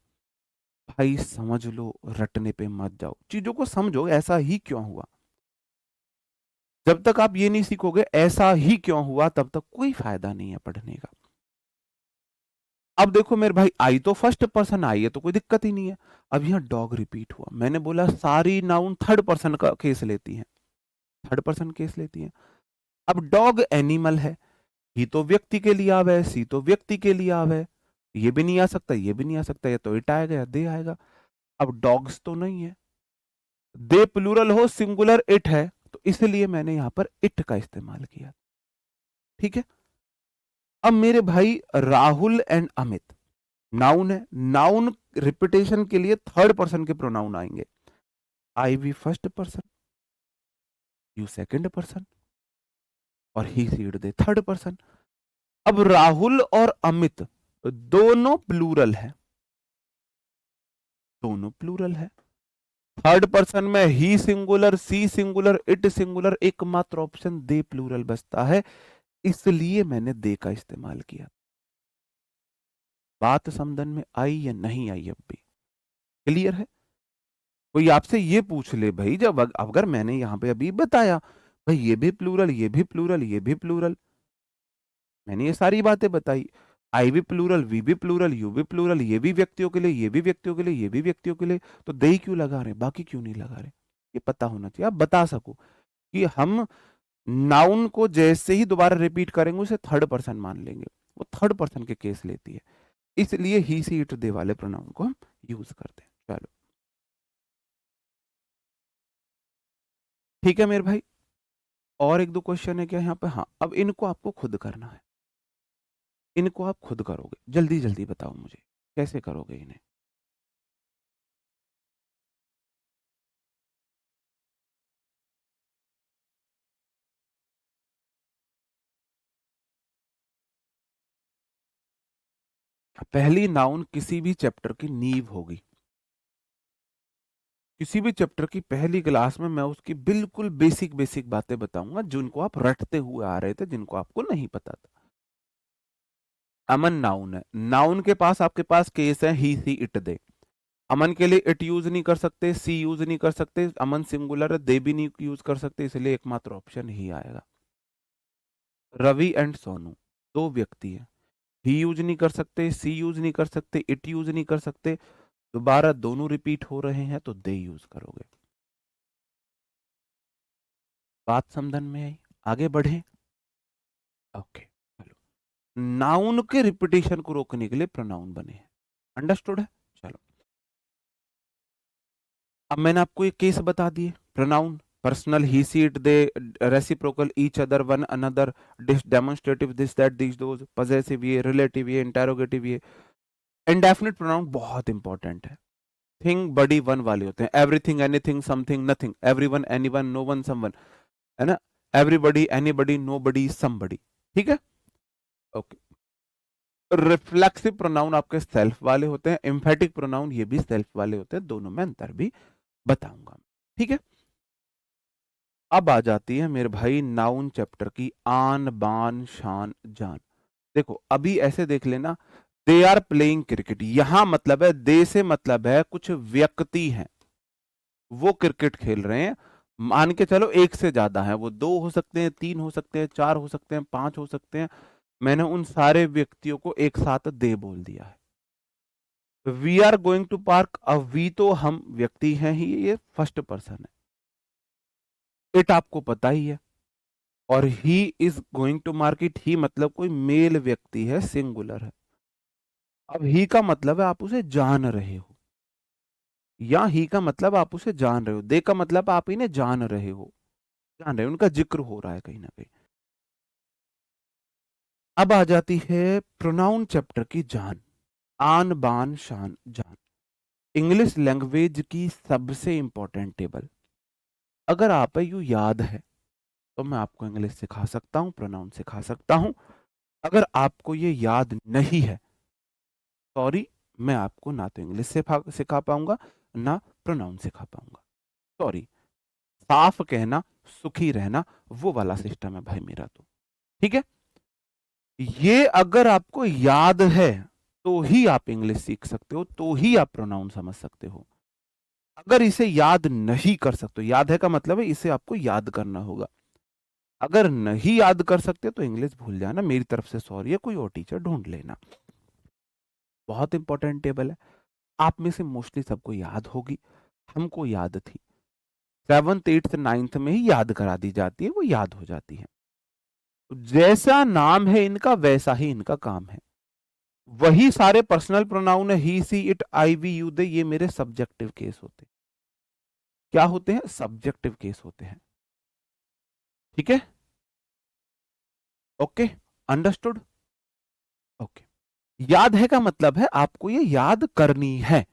भाई समझ लो, रटने पे मत जाओ, चीजों को समझो ऐसा ही क्यों हुआ। जब तक आप ये नहीं सीखोगे ऐसा ही क्यों हुआ, तब तक कोई फायदा नहीं है पढ़ने का। अब देखो मेरे भाई, आई तो फर्स्ट पर्सन आई है तो कोई दिक्कत ही नहीं है। अब यहां डॉग रिपीट हुआ, मैंने बोला सारी नाउन थर्ड पर्सन का केस लेती हैं, थर्ड पर्सन केस लेती हैं। अब डॉग एनिमल है, ही तो व्यक्ति के लिए आवे, सी तो व्यक्ति के लिए आवे, ये भी नहीं आ सकता, ये भी नहीं आ सकता, ये तो इट आएगा या दे आएगा। अब डॉग्स तो नहीं है, दे प्लूरल हो, सिंगुलर इट है, तो इसलिए मैंने यहां पर इट का इस्तेमाल किया, ठीक है। अब मेरे भाई राहुल एंड अमित, नाउन है, नाउन रिपीटेशन के लिए थर्ड पर्सन के प्रोनाउन आएंगे, I we first person, you second person, और he she it they third person. अब राहुल और अमित दोनों प्लूरल है, दोनों प्लूरल है। थर्ड पर्सन में he singular, she singular, it singular, एकमात्र ऑप्शन दे प्लूरल बचता है, इसलिए मैंने दे का इस्तेमाल किया। बात समझन में आई या नहीं आई? अब भी क्लियर है? कोई आपसे ये पूछ ले भाई, जब अगर मैंने यहां पे अभी बताया भाई ये भी प्लूरल, ये भी प्लूरल, ये भी प्लूरल, मैंने ये सारी बातें बताई, आई भी प्लूरल, वी भी प्लूरल, यू भी प्लूरल, ये भी व्यक्तियों के लिए, ये भी व्यक्तियों के लिए, ये भी व्यक्तियों के लिए, तो दे ही क्यों लगा रहे, बाकी क्यों नहीं लगा रहे? ये पता होना चाहिए, आप बता सको कि हम नाउन को जैसे ही दोबारा रिपीट करेंगे उसे थर्ड पर्सन मान लेंगे, वो थर्ड पर्सन के केस लेती है, इसलिए ही सी इट दे वाले प्रोनाउन को हम यूज करते हैं। चलो ठीक है मेरे भाई, और एक दो क्वेश्चन है क्या यहाँ पे? हाँ, अब इनको आपको खुद करना है, इनको आप खुद करोगे, जल्दी जल्दी बताओ मुझे कैसे करोगे इन्हें। पहली नाउन किसी भी चैप्टर की नींव होगी, किसी भी चैप्टर की पहली क्लास में मैं उसकी बिल्कुल बेसिक बेसिक बातें बताऊंगा जिनको आप रटते हुए आ रहे थे, जिनको आपको नहीं पता था। अमन नाउन है, नाउन के पास आपके पास केस है ही सी इट दे, अमन के लिए इट यूज नहीं कर सकते, सी यूज नहीं कर सकते, अमन सिंगुलर है, दे भी नहीं यूज कर सकते, इसलिए एकमात्र ऑप्शन ही आएगा। रवि एंड सोनू दो व्यक्ति है, ही यूज नहीं कर सकते, सी यूज नहीं कर सकते, इट यूज नहीं कर सकते, दोबारा दोनों रिपीट हो रहे हैं तो दे यूज करोगे। बात समझन में आई? आगे बढ़े? ओके चलो, नाउन के रिपीटेशन को रोकने के लिए प्रोनाउन बने हैं, अंडरस्टूड है? चलो अब मैंने आपको एक केस बता दिए, pronoun personal, he she it they, reciprocal, each other, one another, demonstrative, this that these those, possessive ये, रिलेटिव ये, इंटेरोगेटिव ये। इंडेफिनिट प्रोनाउन बहुत इंपॉर्टेंट है, थिंग बडी वन वाले होते हैं, everything, anything, something, nothing, everyone, anyone, no one, someone, है ना, एवरीबडी, एनीबडी, नोबडी, समबडी, ठीक है। ओके, रिफ्लेक्सिव प्रोनाउन आपके सेल्फ वाले होते हैं, एम्फेटिक प्रोनाउन ये भी सेल्फ वाले होते हैं, दोनों में अंतर भी बताऊंगा, ठीक है। अब आ जाती है मेरे भाई नाउन चैप्टर की आन बान शान जान। देखो अभी ऐसे देख लेना, दे आर प्लेइंग क्रिकेट, यहां मतलब है दे से मतलब है कुछ व्यक्ति हैं, वो क्रिकेट खेल रहे हैं, मान के चलो एक से ज्यादा है, वो दो हो सकते हैं, तीन हो सकते हैं, चार हो सकते हैं, पांच हो सकते हैं, मैंने उन सारे व्यक्तियों को एक साथ दे बोल दिया है। We are going to park, अब वी तो हम व्यक्ति हैं ही, ये फर्स्ट पर्सन है, इट आपको पता ही है, और he is going to market, he मतलब कोई मेल व्यक्ति है, सिंगुलर है। अब ही का मतलब है आप उसे जान रहे हो, या ही का मतलब आप उसे जान रहे हो, दे का मतलब आप इन्हें जान रहे हो, जान रहे हो, उनका जिक्र हो रहा है कहीं ना कहीं। अब आ जाती है प्रोनाउन चैप्टर की जान, आन बान शान जान, इंग्लिश लैंग्वेज की सबसे इंपॉर्टेंट टेबल। अगर आप यू याद है तो मैं आपको इंग्लिश सिखा सकता हूँ, प्रोनाउन सिखा सकता हूँ। अगर आपको ये याद नहीं है, सॉरी, मैं आपको ना तो इंग्लिश सिखा पाऊंगा, ना प्रोनाउन सिखा पाऊंगा, सॉरी। साफ कहना, सुखी रहना, वो वाला सिस्टम है भाई मेरा तो। ठीक है, ये अगर आपको याद है तो ही आप इंग्लिश सीख सकते हो, तो ही आप प्रोनाउन समझ सकते हो। अगर इसे याद नहीं कर सकते, याद है का मतलब है इसे आपको याद करना होगा। अगर नहीं याद कर सकते तो इंग्लिश भूल जाना, मेरी तरफ से सॉरी है, कोई और टीचर ढूंढ लेना। बहुत इंपॉर्टेंट टेबल है, आप में से मोस्टली सबको याद होगी, हमको याद थी, 7th 8th 9th में ही याद करा दी जाती है, वो याद हो जाती है। जैसा नाम है इनका वैसा ही इनका काम है। वही सारे पर्सनल प्रोनाउन है, he she it I we you they, ये मेरे सब्जेक्टिव केस होते हैं। क्या होते हैं? सब्जेक्टिव केस होते हैं। ठीक है, ओके, अंडरस्टूड, ओके। याद है का मतलब है आपको ये याद करनी है,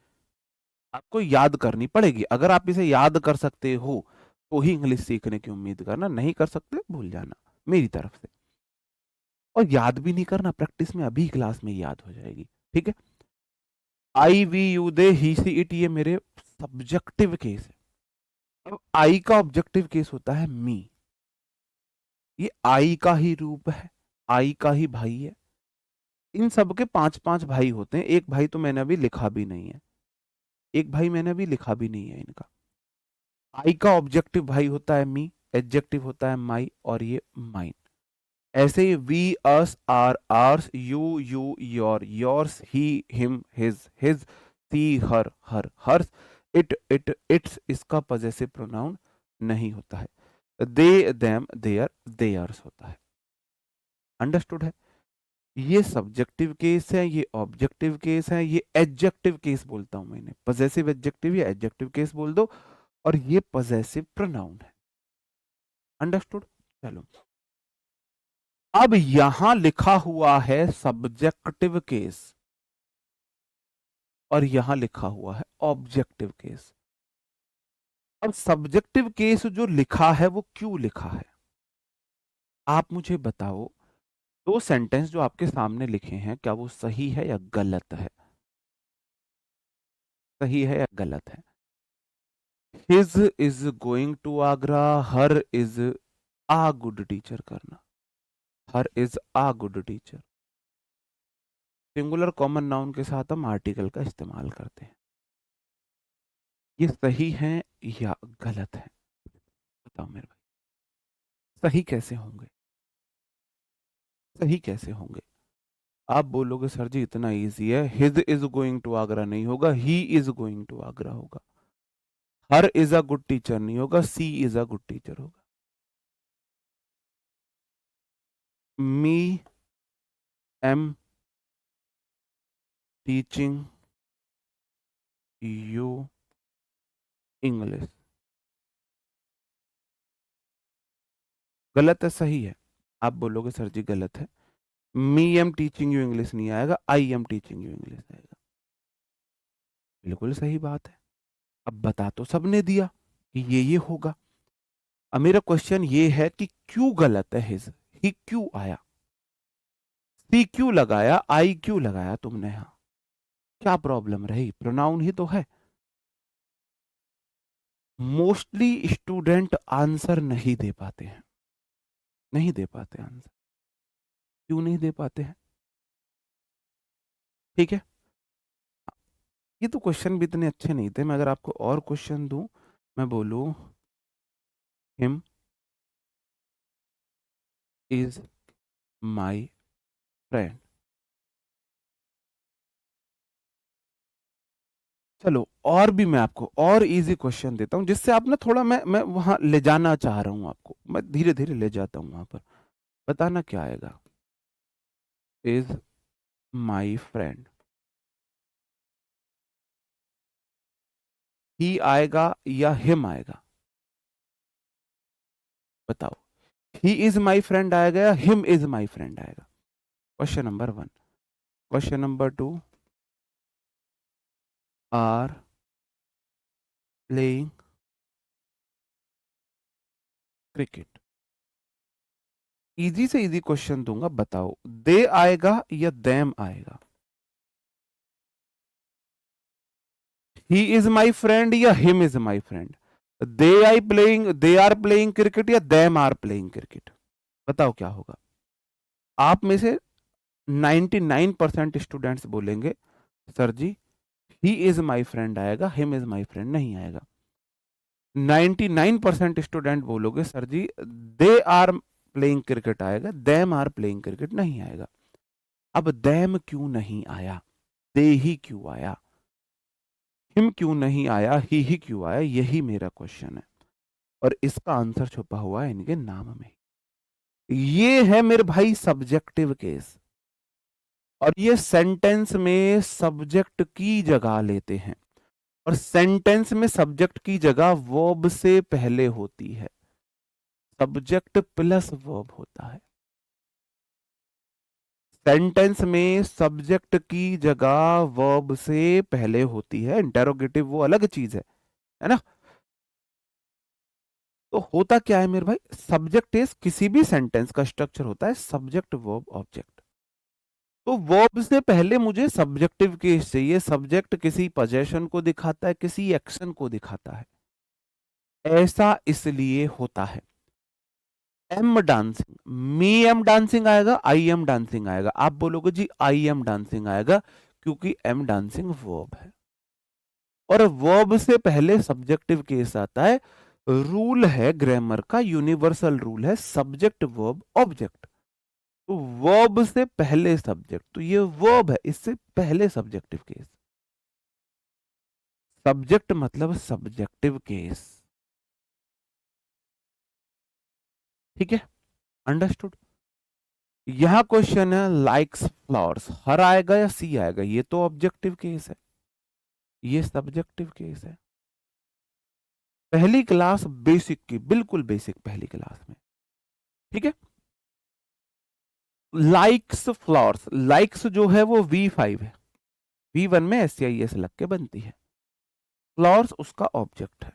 आपको याद करनी पड़ेगी। अगर आप इसे याद कर सकते हो तो ही इंग्लिश सीखने की उम्मीद करना, नहीं कर सकते भूल जाना, मेरी तरफ से। और याद भी नहीं करना, प्रैक्टिस में अभी क्लास में याद हो जाएगी। ठीक है, I we you they he she it, ये मेरे सब्जेक्टिव केस है। अब आई का ऑब्जेक्टिव केस होता है मी, ये आई का ही रूप है, आई का ही भाई है। इन सब के 5 5 भाई होते हैं, एक भाई तो मैंने अभी लिखा भी नहीं है, एक भाई मैंने अभी लिखा भी नहीं है इनका। आई का ऑब्जेक्टिव भाई होता है मी, एडजेक्टिव होता है माई, और ये माइन। ऐसे ही we us our ours, you you your yours, he him his, she her hers, it its, इसका पजेसिव प्रोनाउन नहीं होता है। दे देम देयर देयर्स होता है। अंडरस्टूड है? ये सब्जेक्टिव केस है, ये ऑब्जेक्टिव केस है, ये एडजेक्टिव केस बोलता हूं मैंने, पजेसिव एडजेक्टिव या एडजेक्टिव केस बोल दो, और ये पजेसिव प्रोनाउन है। अंडरस्टूड? चलो, अब यहां लिखा हुआ है सब्जेक्टिव केस और यहां लिखा हुआ है ऑब्जेक्टिव केस। अब सब्जेक्टिव केस जो लिखा है वो क्यों लिखा है, आप मुझे बताओ। दो सेंटेंस जो आपके सामने लिखे हैं, क्या वो सही है या गलत है? सही है या गलत है? His is going to Agra, her is a good teacher करना, her is a good teacher. Singular common noun के साथ हम आर्टिकल का इस्तेमाल करते हैं। ये सही है या गलत है? बताओ मेरे भाई, सही कैसे होंगे? सही कैसे होंगे? आप बोलोगे सर जी इतना इजी है, his is going to Agra नहीं होगा, he is going to Agra होगा। Her is a good teacher नहीं होगा, she is a good teacher होगा। Me am teaching you English. गलत है सही है? आप बोलोगे सर जी गलत है, मी एम टीचिंग यू इंग्लिश नहीं आएगा, I am teaching you English आएगा। बिल्कुल सही बात है। अब बता तो सबने दिया कि ये होगा। अब मेरा क्वेश्चन ये है कि क्यों गलत है हिज, ही क्यों आया, सी क्यों लगाया, आई क्यों लगाया तुमने यहां? क्या प्रॉब्लम रही? प्रोनाउन ही तो है। मोस्टली स्टूडेंट आंसर नहीं दे पाते हैं, नहीं दे पाते आंसर। क्यों नहीं दे पाते हैं? ठीक है, ये तो क्वेश्चन भी इतने अच्छे नहीं थे। मैं अगर आपको और क्वेश्चन दूं, मैं बोलूं हिम इज माई फ्रेंड। चलो, और भी मैं आपको और इजी क्वेश्चन देता हूं, जिससे आप ना थोड़ा, मैं वहां ले जाना चाह रहा हूं आपको, मैं धीरे धीरे ले जाता हूं वहां पर। बताना क्या आएगा, इज माई फ्रेंड। ही आएगा या हिम आएगा? बताओ, ही इज माई फ्रेंड आएगा या हिम इज माई फ्रेंड आएगा? Question number 1। Question number 2, are playing cricket. Easy से इजी क्वेश्चन दूंगा, बताओ दे आएगा या देम आएगा? ही इज माई फ्रेंड या him is my friend? They are playing cricket या देम आर प्लेइंग क्रिकेट? बताओ क्या होगा? आप में से 99% स्टूडेंट्स बोलेंगे sir ji he is my friend आएगा, हिम इज माई फ्रेंड नहीं आएगा। 99% स्टूडेंट बोलोगे sir ji they are playing cricket आएगा, देम आर प्लेइंग क्रिकेट नहीं आएगा। अब देम क्यों नहीं आया, दे ही क्यों आया, हिम क्यों नहीं आया, ही क्यों आया? यही मेरा क्वेश्चन है और इसका आंसर छुपा हुआ है इनके नाम में। ये है मेरे भाई सब्जेक्टिव केस, और ये सेंटेंस में सब्जेक्ट की जगह लेते हैं, और सेंटेंस में सब्जेक्ट की जगह वर्ब से पहले होती है, सब्जेक्ट प्लस वर्ब होता है। सेंटेंस में सब्जेक्ट की जगह वर्ब से पहले होती है, इंटेरोगेटिव वो अलग चीज है ना? तो होता क्या है मेरे भाई, सब्जेक्ट इज, किसी भी सेंटेंस का स्ट्रक्चर होता है सब्जेक्ट वर्ब ऑब्जेक्ट। तो वर्ब से पहले मुझे सब्जेक्टिव केस चाहिए। सब्जेक्ट किसी पोजेशन को दिखाता है, किसी एक्शन को दिखाता है, ऐसा इसलिए होता है। एम डांसिंग, मी एम डांसिंग आएगा, आई एम डांसिंग आएगा? आप बोलोगे जी आई एम डांसिंग आएगा क्योंकि एम डांसिंग वर्ब है, और वर्ब से पहले सब्जेक्टिव केस आता है। रूल है ग्रामर का, यूनिवर्सल रूल है, सब्जेक्ट वर्ब ऑब्जेक्ट। तो वर्ब से पहले सब्जेक्ट, तो ये वर्ब है, इससे पहले सब्जेक्टिव केस। सब्जेक्ट मतलब सब्जेक्टिव केस, ठीक है? अंडरस्टूड? यहां क्वेश्चन है लाइक्स फ्लावर्स, हर आएगा या सी आएगा? ये तो ऑब्जेक्टिव केस है, ये सब्जेक्टिव केस है। पहली क्लास बेसिक की, बिल्कुल बेसिक पहली क्लास में, ठीक है? लाइक्स फ्लावर्स, लाइक्स जो है वो V5 है, V1 में SCIS लग के बनती है, फ्लावर्स उसका ऑब्जेक्ट है।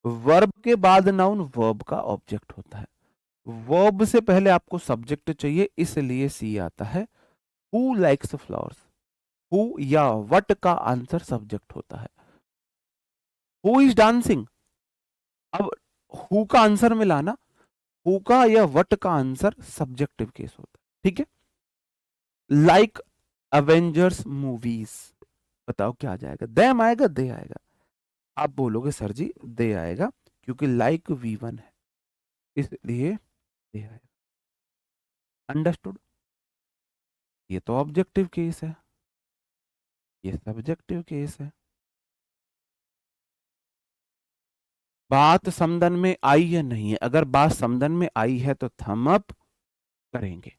वर्ब के बाद नाउन वर्ब का ऑब्जेक्ट होता है, वर्ब से पहले आपको सब्जेक्ट चाहिए, इसलिए सी आता है। हु लाइक्स फ्लावर्स, हु या वट का आंसर सब्जेक्ट होता है। हु इज डांसिंग, अब हु का आंसर मिला ना, हु का या वट का आंसर सब्जेक्टिव केस होता है, ठीक है? लाइक अवेंजर्स मूवीज, बताओ क्या आ जाएगा, देम आएगा दे आएगा? आप बोलोगे सर जी दे आएगा क्योंकि लाइक V1 है, इसलिए दे आएगा। अंडरस्टूड? ये तो ऑब्जेक्टिव केस है, ये सब्जेक्टिव केस है। बात समझ में आई या नहीं है? अगर बात समझ में आई है तो थम अप करेंगे।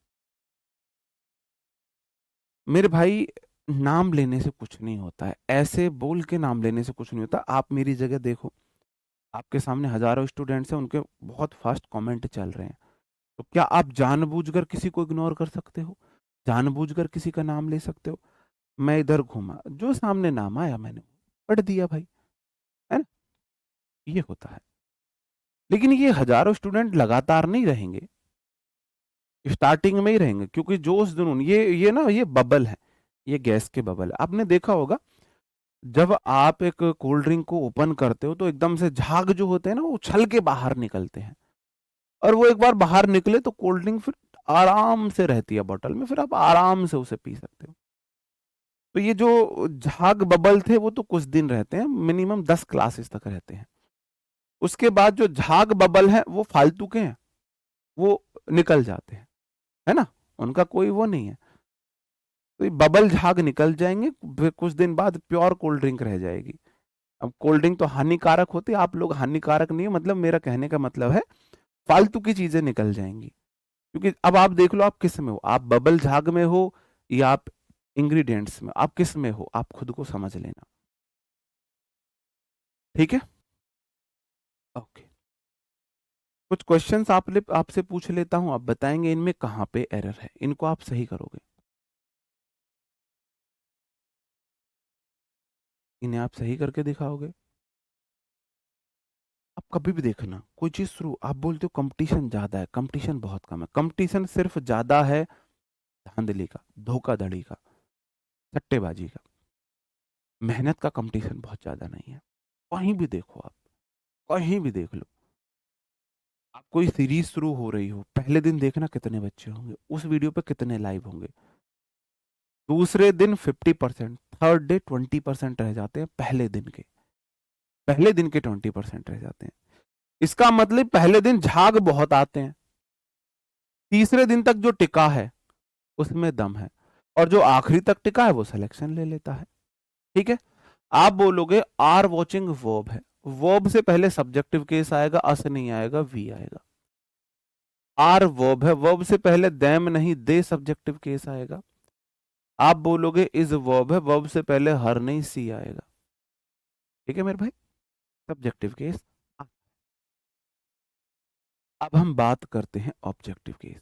मेरे भाई नाम लेने से कुछ नहीं होता है, ऐसे बोल के नाम लेने से कुछ नहीं होता। आप मेरी जगह देखो, आपके सामने हजारों स्टूडेंट्स हैं, उनके बहुत फास्ट कमेंट चल रहे हैं, तो क्या आप जानबूझकर किसी को इग्नोर कर सकते हो? जानबूझकर किसी का नाम ले सकते हो? मैं इधर घूमा, जो सामने नाम आया मैंने पढ़ दिया भाई, है ना? ये होता है। लेकिन ये हजारों स्टूडेंट लगातार नहीं रहेंगे, स्टार्टिंग में ही रहेंगे, क्योंकि जोश जुनून, ये ना, ये बबल है, ये गैस के बबल है। आपने देखा होगा जब आप एक कोल्ड ड्रिंक को ओपन करते हो तो एकदम से झाग जो होते हैं ना वो उछल के बाहर निकलते हैं, और वो एक बार बाहर निकले तो कोल्ड ड्रिंक फिर आराम से रहती है बॉटल में, फिर आप आराम से उसे पी सकते हो। तो ये जो झाग बबल थे वो तो कुछ दिन रहते हैं, मिनिमम 10 क्लासेस तक रहते हैं। उसके बाद जो झाग बबल है वो फालतू के हैं, वो निकल जाते हैं, है ना? उनका कोई वो नहीं है। तो ये बबल झाग निकल जाएंगे, फिर कुछ दिन बाद प्योर कोल्ड ड्रिंक रह जाएगी। अब कोल्ड ड्रिंक तो हानिकारक होती है, आप लोग हानिकारक नहीं है, मतलब मेरा कहने का मतलब है फालतू की चीजें निकल जाएंगी। क्योंकि अब आप देख लो आप किस में हो, आप बबल झाग में हो या आप इंग्रेडिएंट्स में, आप किस में हो, आप खुद को समझ लेना। ठीक है, ओके। कुछ क्वेश्चंस आपसे पूछ लेता हूं, आप बताएंगे इनमें कहां पे एरर है, इनको आप सही करोगे। इन्हें आप सही करके दिखाओगे। आप कभी भी देखना कोई चीज शुरू, आप बोलते हो कंपटीशन ज्यादा है, कंपटीशन बहुत कम है। कंपटीशन सिर्फ ज्यादा है धांधली का, धोखाधड़ी का, सट्टेबाजी का। मेहनत का कंपटीशन बहुत ज्यादा नहीं है। कहीं भी देखो आप, कहीं भी देख लो। आप कोई सीरीज शुरू हो रही हो, पहले दिन देखना कितने बच्चे होंगे, उस वीडियो पे कितने लाइव होंगे। दूसरे दिन 50%, थर्ड डे 20% रह जाते हैं, पहले दिन के 20% रह जाते हैं। इसका मतलब पहले दिन झाग बहुत आते हैं, तीसरे दिन तक जो टिका है उसमें दम है, और जो आखिरी तक टिका है वो सिलेक्शन ले लेता है। ठीक है, आप बोलोगे आर वॉचिंग वर्ब है, वर्ब से पहले सब्जेक्टिव केस आएगा, अस नहीं आएगा, वी आएगा। आर वर्ब है, वर्ब से पहले देम नहीं, दे सब्जेक्टिव केस आएगा। आप बोलोगे इज वर्ब है, वर्ब से पहले हर नहीं, सी आएगा। ठीक है मेरे भाई, सब्जेक्टिव केस। अब हम बात करते हैं ऑब्जेक्टिव केस।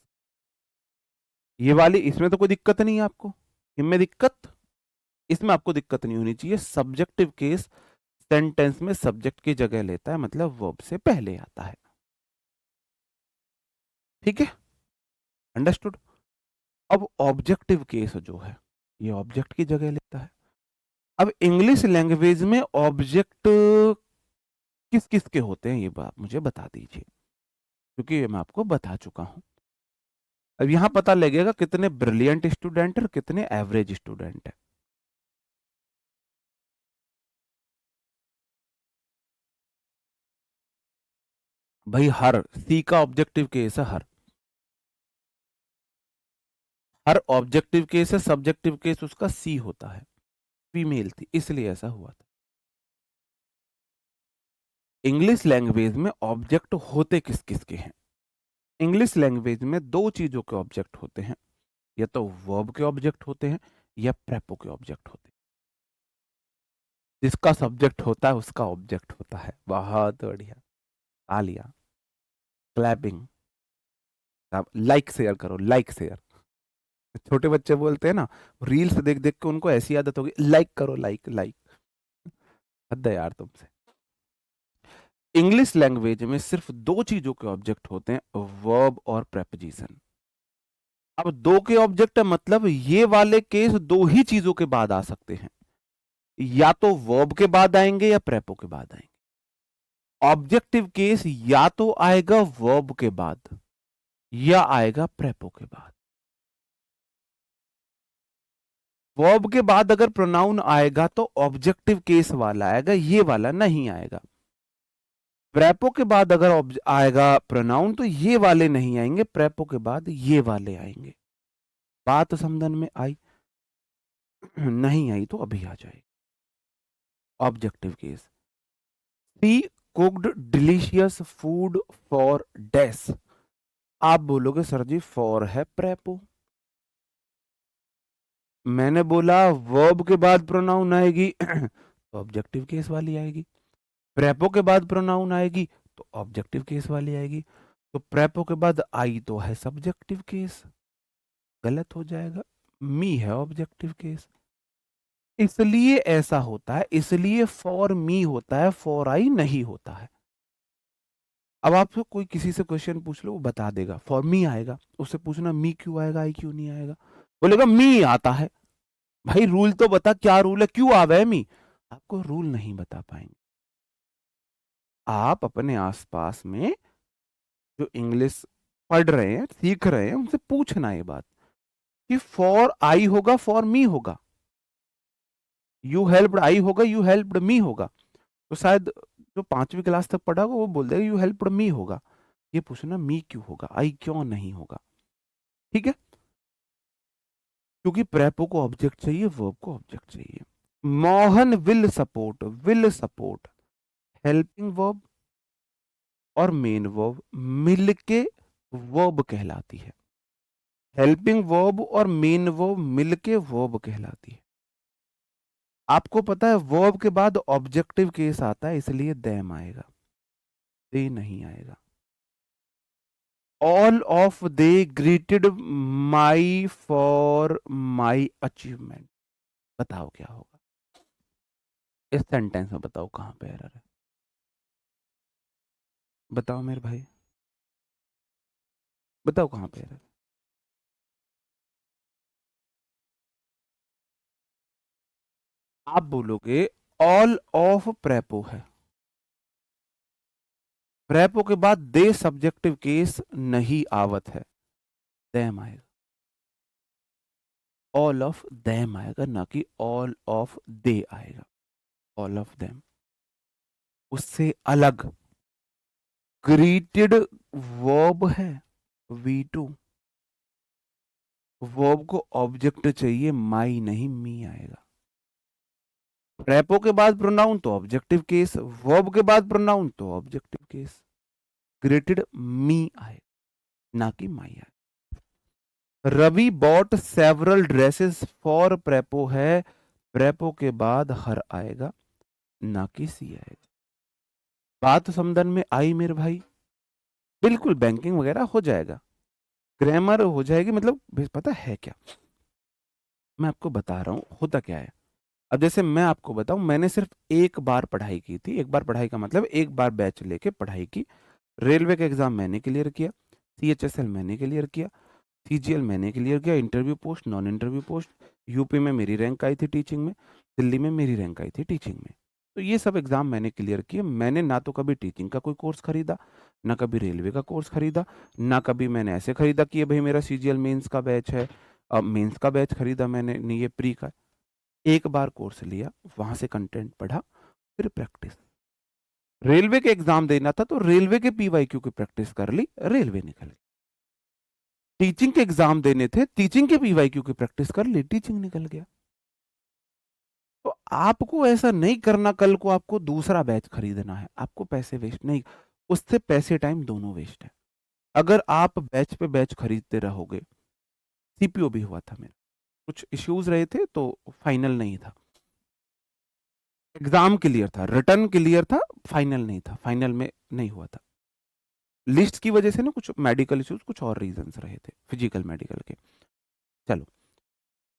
ये वाली, इसमें तो कोई दिक्कत नहीं है आपको, इनमें दिक्कत, इसमें आपको दिक्कत नहीं होनी चाहिए। सब्जेक्टिव केस सेंटेंस में सब्जेक्ट की जगह लेता है, मतलब वर्ब से पहले आता है। ठीक है, अंडरस्टूड। अब ऑब्जेक्टिव केस जो है ये ऑब्जेक्ट की जगह लेता है। अब इंग्लिश लैंग्वेज में ऑब्जेक्ट किस किस के होते हैं ये बात मुझे बता दीजिए, क्योंकि ये मैं आपको बता चुका हूं। अब यहां पता लगेगा कितने ब्रिलियंट स्टूडेंट और कितने एवरेज स्टूडेंट है। भाई हर, सी का ऑब्जेक्टिव केस है हर, हर ऑब्जेक्टिव केस है, सब्जेक्टिव केस उसका सी होता है, फीमेल थी इसलिए ऐसा हुआ था। इंग्लिश लैंग्वेज में ऑब्जेक्ट होते किस किस के हैं? इंग्लिश लैंग्वेज में दो चीजों के ऑब्जेक्ट होते हैं, या तो वर्ब के ऑब्जेक्ट होते हैं या प्रेपो के ऑब्जेक्ट होते हैं। जिसका सब्जेक्ट होता है उसका ऑब्जेक्ट होता है। बहुत बढ़िया, आलिया, क्लैपिंग। आप लाइक शेयर करो, लाइक शेयर। छोटे बच्चे बोलते हैं ना, रील्स देख देख के उनको ऐसी आदत होगी, लाइक करो, लाइक लाइक। हद है यार तुमसे। इंग्लिश लैंग्वेज में सिर्फ दो चीजों के ऑब्जेक्ट होते हैं, वर्ब और प्रेपोजिशन। अब दो के ऑब्जेक्ट है मतलब ये वाले केस दो ही चीजों के बाद आ सकते हैं, या तो वर्ब के बाद आएंगे या प्रेपो के बाद आएंगे। ऑब्जेक्टिव केस या तो आएगा वर्ब के बाद या आएगा प्रेपो के बाद। वर्ब के बाद अगर प्रोनाउन आएगा तो ऑब्जेक्टिव केस वाला आएगा, ये वाला नहीं आएगा। प्रेपो के बाद अगर आएगा प्रोनाउन तो ये वाले नहीं आएंगे, प्रेपो के बाद ये वाले आएंगे। बात समझन में आई? नहीं आई तो अभी आ जाएगी। Objective case, she cooked delicious food for dash. आप बोलोगे सर जी फॉर है प्रेपो, मैंने बोला वर्ब के बाद प्रोनाउन आएगी तो ऑब्जेक्टिव केस वाली आएगी, प्रेपो के बाद प्रोनाउन आएगी तो ऑब्जेक्टिव केस वाली आएगी। तो प्रेपो के बाद आई तो है सब्जेक्टिव केस, गलत हो जाएगा, मी है ऑब्जेक्टिव केस। इसलिए ऐसा होता है, इसलिए फॉर मी होता है, फॉर आई नहीं होता है। अब आपसे कोई किसी से क्वेश्चन पूछ लो वो बता देगा फॉर मी आएगा, उससे पूछना मी क्यों आएगा, आई क्यों नहीं आएगा, बोलेगा मी आता है। भाई रूल तो बता, क्या रूल है, क्यों आवे है मी? आपको रूल नहीं बता पाएंगे। आप अपने आसपास में जो इंग्लिश पढ़ रहे हैं, सीख रहे हैं, उनसे पूछना ये बात कि फॉर आई होगा, फॉर मी होगा, यू हेल्प्ड आई होगा, यू हेल्प्ड मी होगा। तो शायद जो 5वीं क्लास तक पढ़ा होगा वो बोल देगा यू हेल्प्ड मी होगा। ये पूछना मी क्यों होगा, आई क्यों नहीं होगा। ठीक है, क्योंकि प्रेपो को ऑब्जेक्ट चाहिए, वर्ब को ऑब्जेक्ट चाहिए। Mohan will support helping verb और मेन वर्ब मिलके वर्ब कहलाती है। हेल्पिंग वर्ब और मेन वर्ब मिलके वर्ब कहलाती है। आपको पता है वर्ब के बाद ऑब्जेक्टिव केस आता है, इसलिए देम आएगा, दे नहीं आएगा। All of they greeted my for my achievement, बताओ क्या होगा इस सेंटेंस में, बताओ कहां पे एरर है, बताओ मेरे भाई, बताओ कहां पे एरर है। आप बोलोगे ऑल ऑफ प्रेपो है, प्रेपो के बाद दे सब्जेक्टिव केस नहीं आवत है, देम आएगा, ऑल ऑफ देम आएगा, ना कि ऑल ऑफ दे आएगा, ऑल ऑफ देम। उससे अलग ग्रीटेड वर्ब है V2, वर्ब को ऑब्जेक्ट चाहिए, माई नहीं मी आएगा। प्रेपो के बाद प्रोनाउन तो ऑब्जेक्टिव केस, वर्ब के बाद प्रोनाउन तो ऑब्जेक्टिव केस, ग्रेटेड मी आए ना कि माई आए। Ravi bought several dresses for prepo है, प्रेपो के बाद हर आएगा ना कि सी आएगा। बात समझन में आई मेरे भाई? बिल्कुल बैंकिंग वगैरह हो जाएगा, ग्रामर हो जाएगी, मतलब पता है क्या मैं आपको बता रहा हूं होता क्या है। अब जैसे मैं आपको बताऊं, मैंने सिर्फ एक बार पढ़ाई की थी, एक बार पढ़ाई का मतलब एक बार बैच लेके पढ़ाई की। रेलवे का एग्जाम मैंने क्लियर किया, CHSL मैंने क्लियर किया, CGL मैंने क्लियर किया, interview post, non interview post, UP में मेरी रैंक आई थी टीचिंग में, दिल्ली में मेरी रैंक आई थी टीचिंग में। तो ये सब एग्जाम मैंने क्लियर किए। मैंने ना तो कभी टीचिंग का कोई कोर्स खरीदा, ना कभी रेलवे का कोर्स खरीदा, ना कभी मैंने ऐसे खरीदा कि ये भाई मेरा CGL मेंस का बैच है, अब मेंस का बैच खरीदा मैंने, नहीं ये प्री का। एक बार कोर्स लिया, वहां से कंटेंट पढ़ा, फिर प्रैक्टिस। रेलवे के एग्जाम देना था तो रेलवे के PYQ की प्रैक्टिस कर ली, रेलवे निकल गई। टीचिंग के एग्जाम देने थे, टीचिंग के PYQ की प्रैक्टिस कर ली, टीचिंग निकल गया। तो आपको ऐसा नहीं करना, कल को आपको दूसरा बैच खरीदना है, आपको पैसे वेस्ट नहीं, उससे पैसे टाइम दोनों वेस्ट है। अगर आप बैच पे बैच खरीदते रहोगे, CPO भी हुआ था मेरा, कुछ इश्यूज रहे थे तो फाइनल नहीं था, एग्जाम क्लियर था, रिटर्न क्लियर था, फाइनल नहीं था, फाइनल में नहीं हुआ था लिस्ट की वजह से ना, कुछ मेडिकल इश्यूज, कुछ और रीजंस रहे थे फिजिकल मेडिकल के। चलो,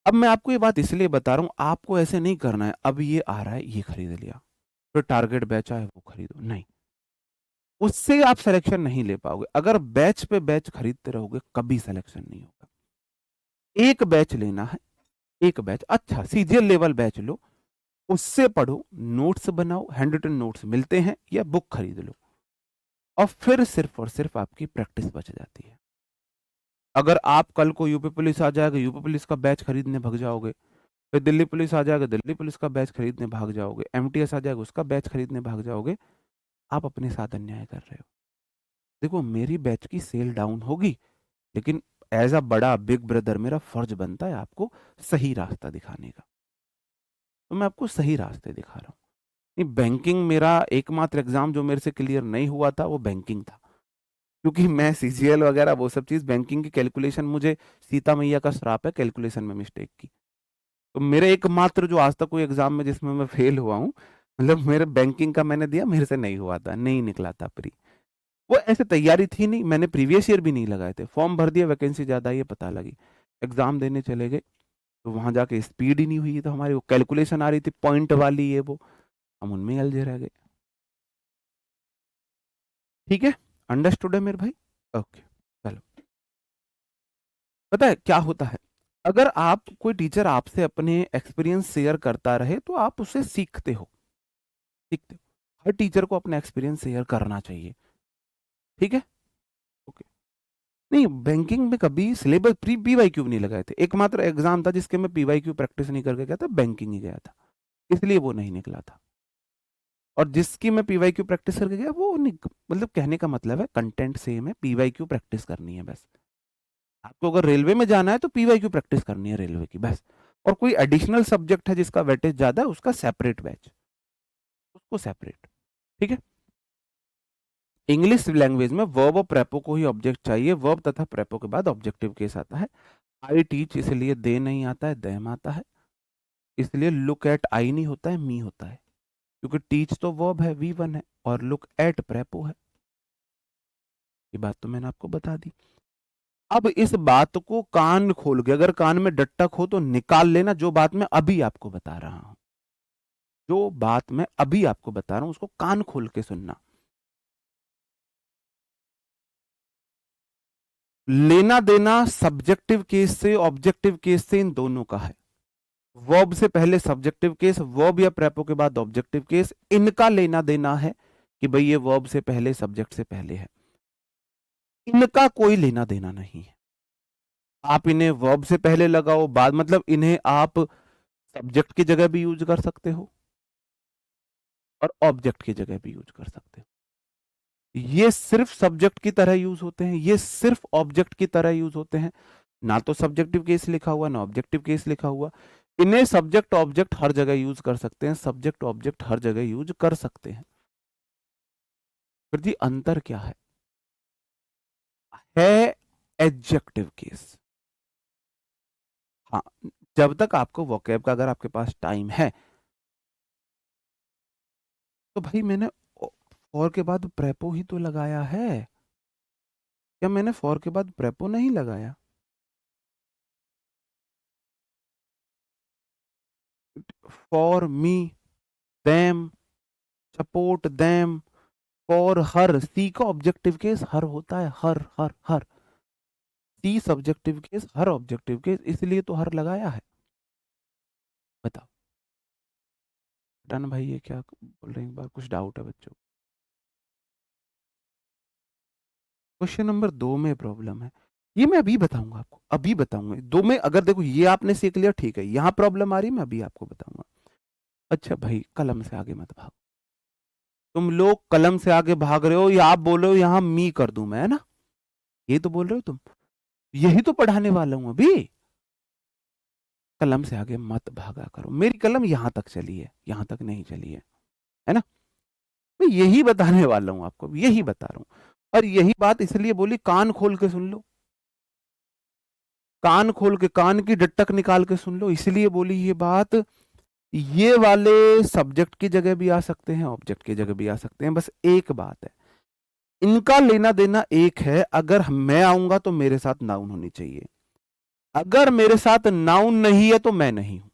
अब मैं आपको ये बात इसलिए बता रहा हूं, आपको ऐसे नहीं करना है अब ये आ रहा है ये खरीद लिया, फिर टारगेट बैच आए वो खरीदो, नहीं, उससे आप सिलेक्शन नहीं ले पाओगे। अगर बैच पे बैच खरीदते रहोगे कभी सिलेक्शन नहीं होगा। एक बैच लेना है, एक बैच अच्छा CGL लेवल बैच लो, उससे पढ़ो, नोट्स बनाओ, हैंड रिटन नोट्स मिलते हैं, या बुक खरीद लो, और फिर सिर्फ और सिर्फ आपकी प्रैक्टिस बच जाती है। अगर आप कल को यूपी पुलिस आ जाएगा, यूपी पुलिस का बैच खरीदने भाग जाओगे, फिर दिल्ली पुलिस आ जाएगा, दिल्ली पुलिस का बैच खरीदने भाग जाओगे, MTS आ जाएगा, उसका बैच खरीदने भाग जाओगे, आप अपने साथ अन्याय कर रहे हो। देखो, मेरी बैच की सेल डाउन होगी, लेकिन एज अ बड़ा बिग ब्रदर मेरा फर्ज बनता है आपको सही रास्ता दिखाने का, तो मैं आपको सही रास्ते दिखा रहा हूँ। नहीं, बैंकिंग मेरा एकमात्र एग्जाम जो मेरे से क्लियर नहीं हुआ था वो बैंकिंग था, क्योंकि मैं CGL वगैरह वो सब चीज, बैंकिंग की कैलकुलेशन, मुझे सीता मैया का श्राप है कैलकुलेशन में मिस्टेक की। तो मेरे एकमात्र जो आज तक कोई एग्जाम में जिसमें मैं फेल हुआ हूँ, मतलब मेरे बैंकिंग का मैंने दिया, मेरे से नहीं हुआ था, नहीं निकला था प्री। वो ऐसे तैयारी थी नहीं, मैंने प्रीवियस ईयर भी नहीं लगाए थे, फॉर्म भर दिया, वैकेंसी ज्यादा है ये पता लगी, एग्जाम देने चले गए, तो वहां जाके स्पीड ही नहीं हुई, तो हमारी वो कैलकुलेशन आ रही थी पॉइंट वाली, ये वो हम उनमें ही अलझे रह गए। ठीक है, अंडरस्टूड है मेरे भाई? ओके, चलो। पता है क्या होता है, अगर आप, कोई टीचर आपसे अपने एक्सपीरियंस शेयर करता रहे तो आप उससे सीखते हो, सीखते हो। हर टीचर को अपना एक्सपीरियंस शेयर करना चाहिए, ठीक है? ओके। नहीं, बैंकिंग में कभी सिलेबस प्री PYQ नहीं लगाए थे, एकमात्र एग्जाम था जिसके मैं PYQ प्रैक्टिस नहीं करके गया था, बैंकिंग ही गया था, इसलिए वो नहीं निकला था। और जिसकी मैं PYQ प्रैक्टिस करके गया वो मतलब कहने का मतलब है कंटेंट सेम है, PYQ प्रैक्टिस करनी है बस। आपको अगर रेलवे में जाना है तो PYQ प्रैक्टिस करनी है रेलवे की बस। और कोई एडिशनल सब्जेक्ट है जिसका वेटेज ज्यादा है, उसका सेपरेट बैच, उसको सेपरेट, ठीक है? इंग्लिश लैंग्वेज में वर्ब और प्रेपो को ही ऑब्जेक्ट चाहिए, वर्ब तथा प्रेपो के बाद ऑब्जेक्टिव केस आता है। आई टीच, इसलिए दे नहीं आता है, देम आता है। इसलिए लुक एट आई नहीं होता है, मी होता है, क्योंकि टीच तो वर्ब है, V1 है, और लुक एट प्रेपो है। ये बात तो मैंने आपको बता दी। अब इस बात को कान खोल के, अगर कान में डट्टक हो तो निकाल लेना, जो बात मैं अभी आपको बता रहा हूं, जो बात मैं अभी आपको बता रहा हूं उसको कान खोल के सुनना। लेना देना सब्जेक्टिव केस से ऑब्जेक्टिव केस से इन दोनों का है। वर्ब से पहले सब्जेक्टिव केस, वर्ब या प्रेपो के बाद ऑब्जेक्टिव केस, इनका लेना देना है कि भाई ये वर्ब से पहले सब्जेक्ट से पहले है, इनका कोई लेना देना नहीं है। आप इन्हें वर्ब से पहले लगाओ, बाद मतलब इन्हें आप सब्जेक्ट की जगह भी यूज कर सकते हो और ऑब्जेक्ट की जगह भी यूज कर सकते हो। ये सिर्फ सब्जेक्ट की तरह यूज होते हैं, ये सिर्फ ऑब्जेक्ट की तरह यूज होते हैं। ना तो सब्जेक्टिव केस लिखा हुआ ना ऑब्जेक्टिव केस लिखा हुआ। इन्हें सब्जेक्ट ऑब्जेक्ट हर जगह यूज कर सकते हैं, सब्जेक्ट ऑब्जेक्ट हर जगह यूज कर सकते हैं। फिर जी अंतर क्या है एडजेक्टिव केस। हाँ, जब तक आपको वोकैब का अगर आपके पास टाइम है तो भाई मैंने फॉर के बाद प्रेपो ही तो लगाया है। क्या मैंने फॉर के बाद प्रेपो नहीं लगाया? For me, them, support them, for her. She का ऑब्जेक्टिव केस हर होता है, her her her. She subjective case, her objective case, इसलिए तो हर लगाया है। बताओ डन भाई, ये क्या बोल रहे हैं, एक बार कुछ डाउट है बच्चों? क्वेश्चन नंबर 2 में प्रॉब्लम है, ये मैं अभी बताऊंगा आपको, अभी बताऊंगा। 2 में अगर देखो ये आपने सीख लिया ठीक है, यहां प्रॉब्लम आ रही मैं अभी आपको बताऊंगा। अच्छा भाई कलम से आगे मत भागो। तुम लोग कलम से आगे भाग रहे हो, या आप बोल रहे हो यहां मी कर दूं मैं, है ना? ये तो बोल रहे हो तुम, यही तो पढ़ाने वाला हूं अभी। कलम से आगे मत भागा करो, मेरी कलम यहां तक चली है, यहां तक नहीं चली है ना? मैं यही बताने वाला हूं आपको, यही बता रहा हूं। और यही बात इसलिए बोली कान खोल के सुन लो, कान खोल के, कान की डट्टक निकाल के सुन लो, इसलिए बोली ये बात। ये वाले सब्जेक्ट की जगह भी आ सकते हैं, ऑब्जेक्ट की जगह भी आ सकते हैं, बस एक बात है, इनका लेना देना एक है। अगर मैं आऊंगा तो मेरे साथ नाउन होनी चाहिए, अगर मेरे साथ नाउन नहीं है तो मैं नहीं हूं।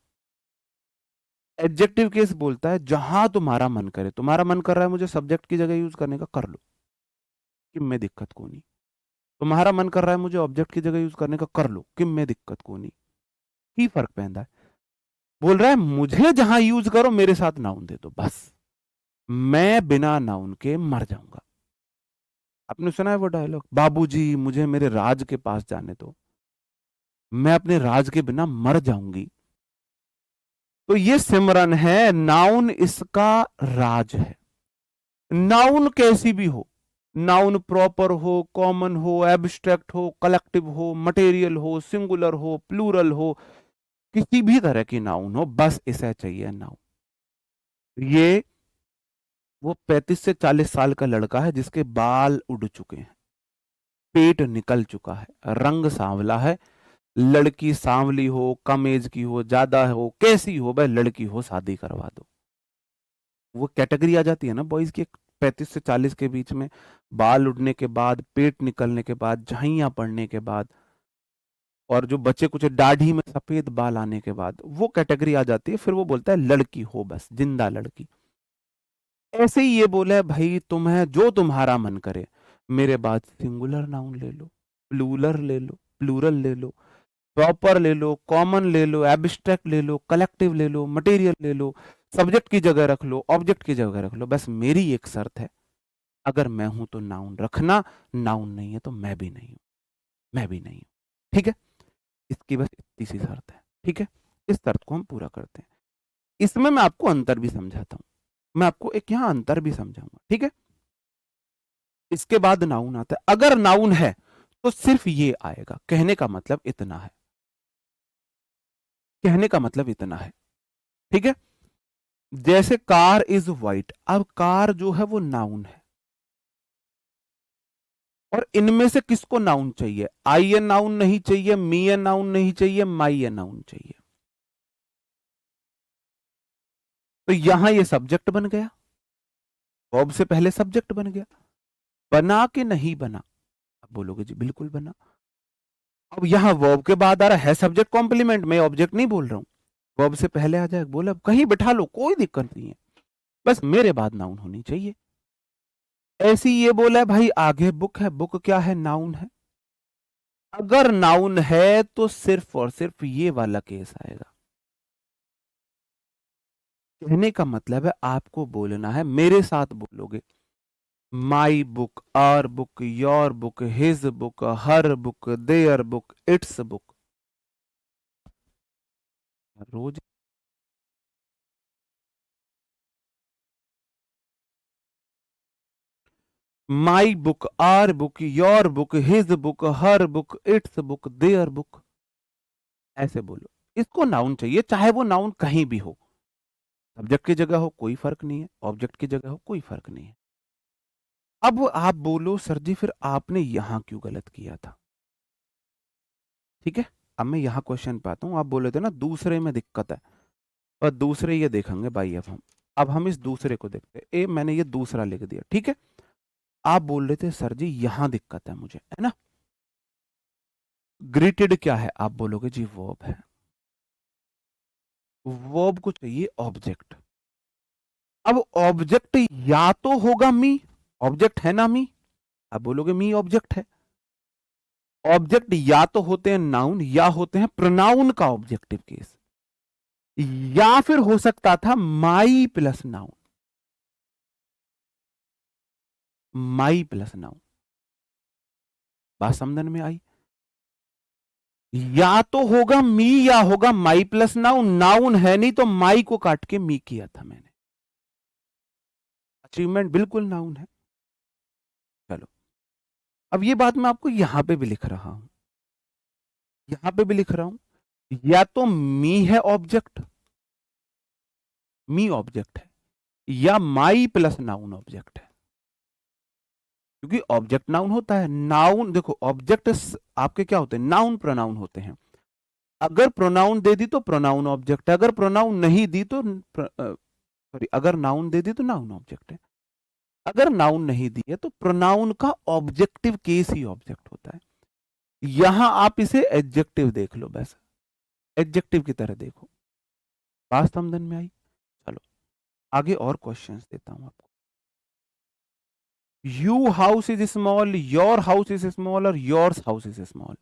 एडजेक्टिव केस बोलता है जहां तुम्हारा मन करे, तुम्हारा मन कर रहा है मुझे सब्जेक्ट की जगह यूज करने का, कर लो, कि मैं दिक्कत को नहीं। तुम्हारा मन कर रहा है मुझे ऑब्जेक्ट की जगह यूज करने का, कर लो, कि मैं दिक्कत को नहीं। की फर्क पैदा है? बोल रहा है मुझे जहां यूज करो मेरे साथ नाउन दे दो बस, मैं बिना नाउन के मर जाऊंगा। आपने सुना है वो डायलॉग, बाबूजी मुझे मेरे राज के पास जाने दो, मैं अपने राज के बिना मर जाऊंगी। तो ये सिमरन है, नाउन इसका राज है। नाउन कैसी भी हो, नाउन प्रॉपर हो, कॉमन हो, एब्स्ट्रैक्ट हो, कलेक्टिव हो, मटेरियल हो, सिंगुलर हो, प्लूरल हो, किसी भी तरह की नाउन हो, बस इसे चाहिए नाउन। ये वो 35 से 40 साल का लड़का है जिसके बाल उड़ चुके हैं, पेट निकल चुका है, रंग सांवला है, लड़की सांवली हो, कम एज की हो, ज्यादा हो, कैसी हो, भाई लड़की हो, शादी करवा दो। वो कैटेगरी आ जाती है ना बॉयज की, 35 से 40 के बीच में, बाल उड़ने के बाद, पेट निकलने के बाद, झाइयां पड़ने के बाद, और जो बच्चे कुछ दाढ़ी में सफेद बाल आने के बाद, वो कैटेगरी आ जाती है। फिर वो बोलता है लड़की हो, बस जिंदा लड़की। ऐसे ही ये बोला है भाई तुम्हें जो तुम्हारा मन करे, मेरे बाद सिंगुलर नाउन ले लो, प्लूरल ले लो, प्लूरल ले लो, प्रॉपर ले लो, कॉमन ले लो, एब्स्ट्रैक्ट ले लो, कलेक्टिव ले लो, मटेरियल ले लो, सब्जेक्ट की जगह रख लो, ऑब्जेक्ट की जगह रख लो, बस मेरी एक शर्त है, अगर मैं हूं तो नाउन रखना, नाउन नहीं है तो मैं भी नहीं हूं, मैं भी नहीं हूं। ठीक है, इसकी बस इतनी सी शर्त है। ठीक है, इस शर्त को हम पूरा करते हैं। इसमें मैं आपको अंतर भी समझाता हूं, मैं आपको एक यहां अंतर भी समझाऊंगा। ठीक है, इसके बाद नाउन आता है, अगर नाउन है तो सिर्फ ये आएगा, कहने का मतलब इतना है, कहने का मतलब इतना है। ठीक है, जैसे कार इज व्हाइट, अब कार जो है वो नाउन है, और इनमें से किसको नाउन चाहिए? आई ए नाउन नहीं चाहिए, मी ए नाउन नहीं चाहिए, माई ए नाउन चाहिए। तो यहां ये सब्जेक्ट बन गया, वर्ब से पहले सब्जेक्ट बन गया। बना के नहीं बना? अब बोलोगे जी बिल्कुल बना। अब यहां वर्ब के बाद आ रहा है सब्जेक्ट कॉम्प्लीमेंट, मैं ऑब्जेक्ट नहीं बोल रहा हूं, वर्ब से पहले आ जाए, बोला कहीं बिठा लो कोई दिक्कत नहीं है, बस मेरे बाद नाउन होनी चाहिए। ऐसी ये बोला है भाई आगे बुक है, बुक क्या है? नाउन है। अगर नाउन है तो सिर्फ और सिर्फ ये वाला केस आएगा। कहने का मतलब है आपको बोलना है, मेरे साथ बोलोगे, my book, our book, your book, his book, her book, their book, its book. रोज my book, our book, your book, his book, her book, its book, their book, ऐसे बोलो। इसको नाउन चाहिए, चाहे वो नाउन कहीं भी हो, सब्जेक्ट की जगह हो कोई फर्क नहीं है, ऑब्जेक्ट की जगह हो कोई फर्क नहीं है। अब आप बोलो सर जी फिर आपने यहां क्यों गलत किया था? ठीक है, अब मैं यहां क्वेश्चन पे आता हूं। आप बोले थे ना दूसरे में दिक्कत है, और दूसरे ये देखेंगे भाई। अब हम इस दूसरे को देखते हैं। मैंने ये दूसरा लिख दिया, ठीक है। आप बोल रहे थे सर जी यहां दिक्कत है मुझे, है ना। ग्रीटेड क्या है? आप बोलोगे जी वर्ब है। वर्ब को चाहिए ऑब्जेक्ट। अब ऑब्जेक्ट या तो होगा मी, ऑब्जेक्ट है ना मी, आप बोलोगे मी ऑब्जेक्ट है। ऑब्जेक्ट या तो होते हैं नाउन या होते हैं प्रोनाउन का ऑब्जेक्टिव केस, या फिर हो सकता था माई प्लस नाउन, माई प्लस नाउन। बात समझने में आई? या तो होगा मी या होगा माई प्लस नाउन, नाउन है नहीं तो माई को काट के मी किया था मैंने। अचीवमेंट बिल्कुल नाउन है। चलो, अब ये बात मैं आपको यहां पे भी लिख रहा हूं, यहां पे भी लिख रहा हूं। या तो मी है ऑब्जेक्ट, मी ऑब्जेक्ट है, या माई प्लस नाउन ऑब्जेक्ट है, क्योंकि ऑब्जेक्ट नाउन होता है। नाउन देखो, ऑब्जेक्ट आपके क्या होते हैं? नाउन प्रोनाउन होते हैं। अगर प्रोनाउन दे दी तो प्रोनाउन ऑब्जेक्ट है, अगर प्रोनाउन नहीं दी तो सॉरी, अगर नाउन दे दी तो नाउन ऑब्जेक्ट है, अगर नाउन नहीं दी है तो प्रोनाउन का ऑब्जेक्टिव केस ही ऑब्जेक्ट होता है। यहां आप इसे एडजेक्टिव देख लो, बस एडजेक्टिव की तरह देखो। बात समझ में आई? चलो आगे और क्वेश्चंस देता हूं आपको। You house is small, your house is small, और योर्स हाउस इज स्मॉल।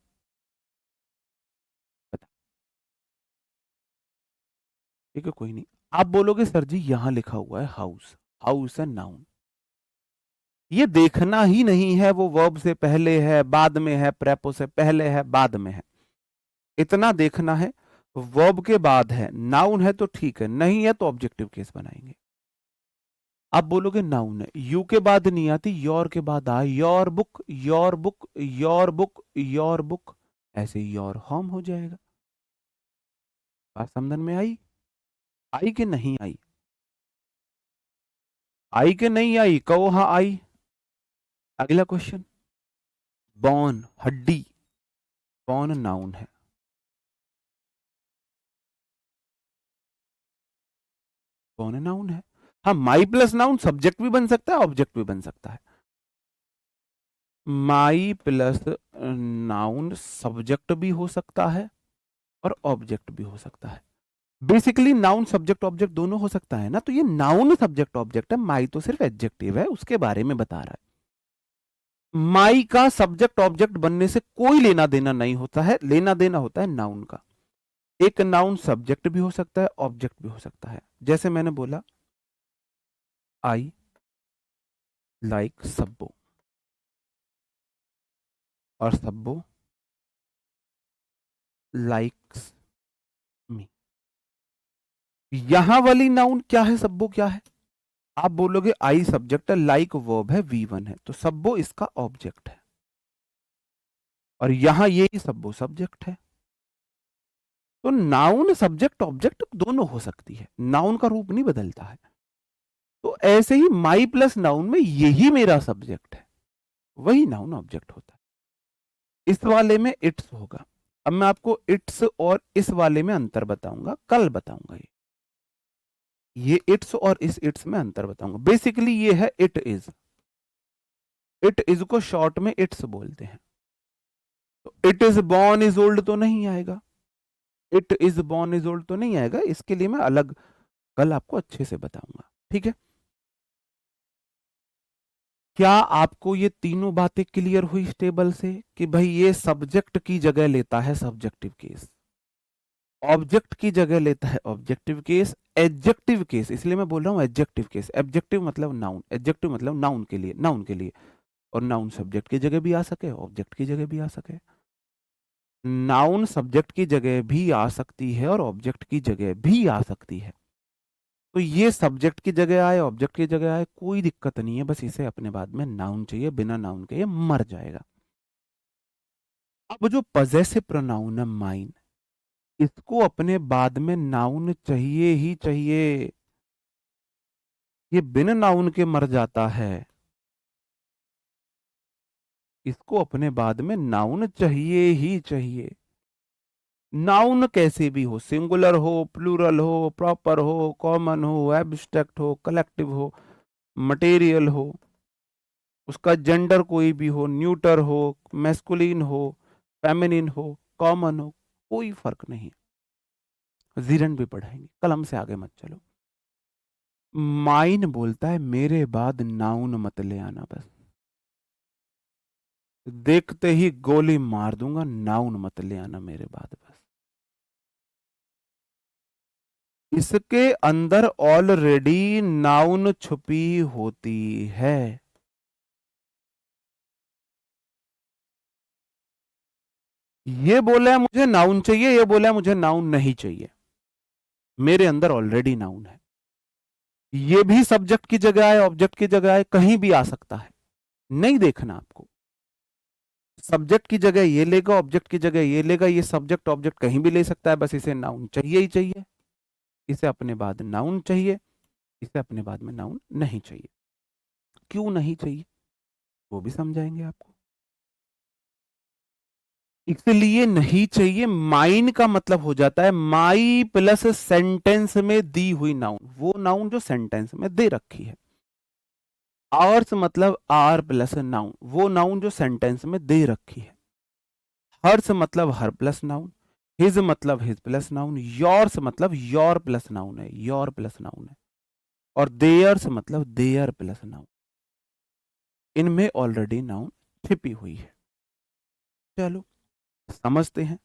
ठीक है, कोई नहीं। आप बोलोगे सर जी यहां लिखा हुआ है हाउस, हाउस है नाउन, ये देखना ही नहीं है वो वर्ब से पहले है बाद में है, प्रेपो से पहले है बाद में है, इतना देखना है। वर्ब के बाद है, नाउन है तो ठीक है, नहीं है तो ऑब्जेक्टिव केस बनाएंगे। आप बोलोगे नाउन है, यू के बाद नहीं आती, योर के बाद आ, your book, your book, your book, your book, ऐसे योर होम हो जाएगा। बात समझ में आई? आई कि नहीं आई? आई कि नहीं आई? कहो हाँ आई। अगला क्वेश्चन, बोन हड्डी, बोन नाउन है, बोन नाउन है। हाँ, माई प्लस नाउन सब्जेक्ट भी बन सकता है, ऑब्जेक्ट भी बन सकता है। माई प्लस नाउन सब्जेक्ट भी हो सकता है और ऑब्जेक्ट भी हो सकता है। बेसिकली नाउन सब्जेक्ट ऑब्जेक्ट दोनों हो सकता है ना, तो ये नाउन सब्जेक्ट ऑब्जेक्ट है, माई तो सिर्फ एडजेक्टिव है, उसके बारे में बता रहा है। माई का सब्जेक्ट ऑब्जेक्ट बनने से कोई लेना देना नहीं होता है, लेना देना होता है नाउन का। एक नाउन सब्जेक्ट भी हो सकता है, ऑब्जेक्ट भी हो सकता है। जैसे मैंने बोला आई लाइक सब्बो, और सब्बो लाइक्स मी। यहां वाली नाउन क्या है, सब्बो क्या है? आप बोलोगे आई सब्जेक्ट है, लाइक वर्ब है, वी1 है, तो सब्बो इसका ऑब्जेक्ट है, और यहां ये सब्बो सब्जेक्ट है। तो नाउन सब्जेक्ट ऑब्जेक्ट दोनों हो सकती है, नाउन का रूप नहीं बदलता है। तो ऐसे ही माई प्लस नाउन में यही मेरा सब्जेक्ट है, वही नाउन ऑब्जेक्ट होता है। इस वाले में इट्स होगा। अब मैं आपको इट्स और इस वाले में अंतर बताऊंगा, कल बताऊंगा ये। ये इट्स और इस इट्स में अंतर बताऊंगा। बेसिकली ये है इट इज। इट इज को शॉर्ट में इट्स बोलते हैं। तो it is born is old तो नहीं आएगा, it is born is old तो नहीं आएगा, इसके लिए मैं अलग कल आपको अच्छे से बताऊंगा, ठीक है। क्या आपको ये तीनों बातें क्लियर हुई इस टेबल से कि भाई ये सब्जेक्ट की जगह लेता है सब्जेक्टिव केस, ऑब्जेक्ट की जगह लेता है ऑब्जेक्टिव केस, एडजेक्टिव केस, इसलिए मैं बोल रहा हूं एडजेक्टिव केस। एडजेक्टिव मतलब नाउन, एडजेक्टिव मतलब नाउन के लिए, नाउन के लिए। और नाउन सब्जेक्ट की जगह भी आ सके, ऑब्जेक्ट की जगह भी आ सके। नाउन सब्जेक्ट की जगह भी आ सकती है और ऑब्जेक्ट की जगह भी आ सकती है। तो ये सब्जेक्ट की जगह आए, ऑब्जेक्ट की जगह आए, कोई दिक्कत नहीं है, बस इसे अपने बाद में नाउन चाहिए, बिना नाउन के ये मर जाएगा। अब जो पजेसिव प्रोनाउन है माइन, इसको अपने बाद में नाउन चाहिए ही चाहिए। ये बिन नाउन के मर जाता है, इसको अपने बाद में नाउन चाहिए ही चाहिए। नाउन कैसे भी हो, सिंगुलर हो, प्लूरल हो, प्रॉपर हो, कॉमन हो, एब्स्ट्रैक्ट हो, कलेक्टिव हो, मटेरियल हो, उसका जेंडर कोई भी हो, न्यूटर हो, मैस्कुलिन हो, फेमिनिन हो, कॉमन हो, कोई फर्क नहीं। जीरन भी पढ़ाएंगे, कलम से आगे मत चलो। माइन बोलता है मेरे बाद नाउन मत ले आना, बस देखते ही गोली मार दूंगा, नाउन मत ले आना मेरे बाद बस। इसके अंदर ऑलरेडी नाउन छुपी होती है। ये बोला है मुझे नाउन चाहिए, ये बोला है मुझे नाउन नहीं चाहिए, मेरे अंदर ऑलरेडी नाउन है। ये भी सब्जेक्ट की जगह है, ऑब्जेक्ट की जगह है, कहीं भी आ सकता है, नहीं देखना आपको। सब्जेक्ट की जगह ये लेगा, ऑब्जेक्ट की जगह ये लेगा, ये सब्जेक्ट ऑब्जेक्ट कहीं भी ले सकता है, बस इसे नाउन चाहिए ही चाहिए। इसे अपने बाद नाउन चाहिए, इसे अपने बाद में नाउन नहीं चाहिए। क्यों नहीं चाहिए वो भी समझाएंगे आपको। इसलिए नहीं चाहिए, माइन का मतलब हो जाता है माई प्लस सेंटेंस में दी हुई नाउन, वो नाउन जो सेंटेंस में दे रखी है। आवर्स मतलब आर प्लस नाउन, वो नाउन जो सेंटेंस में दे रखी है। हर्स मतलब हर प्लस नाउन, हिज मतलब हिज प्लस नाउन, योर्स मतलब योर प्लस नाउन है, योर प्लस नाउन है, और देयर्स मतलब देयर प्लस नाउन। इनमें ऑलरेडी नाउन छिपी हुई है। चलो समझते हैं।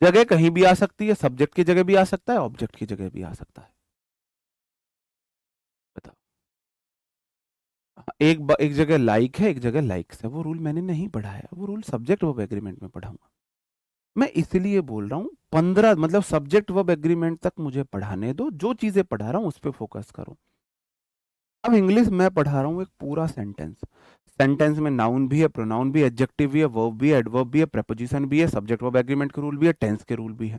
जगह कहीं भी आ सकती है, सब्जेक्ट की जगह भी आ सकता है, ऑब्जेक्ट की जगह भी आ सकता है। बताओ। एक जगह लाइक है, एक जगह लाइक्स है, वो रूल मैंने नहीं पढ़ा है, वो रूल सब्जेक्ट वर्ब एग्रीमेंट में पढ़ाऊंगा। मैं इसलिए बोल रहा हूं 15 मतलब सब्जेक्ट वर्ब एग्रीमेंट तक मुझे पढ़ाने दो, जो चीजें पढ़ा रहा हूं उस पर फोकस करो। अब इंग्लिश मैं पढ़ा रहा हूं एक पूरा सेंटेंस, सेंटेंस में नाउन भी है, प्रोनाउन भी है, एडजेक्टिव भी है, वर्ब भी है, एडवर्ब भी है, प्रेपोजिशन भी है, सब्जेक्ट वर्ब एग्रीमेंट के रूल भी है, टेंस के रूल भी है।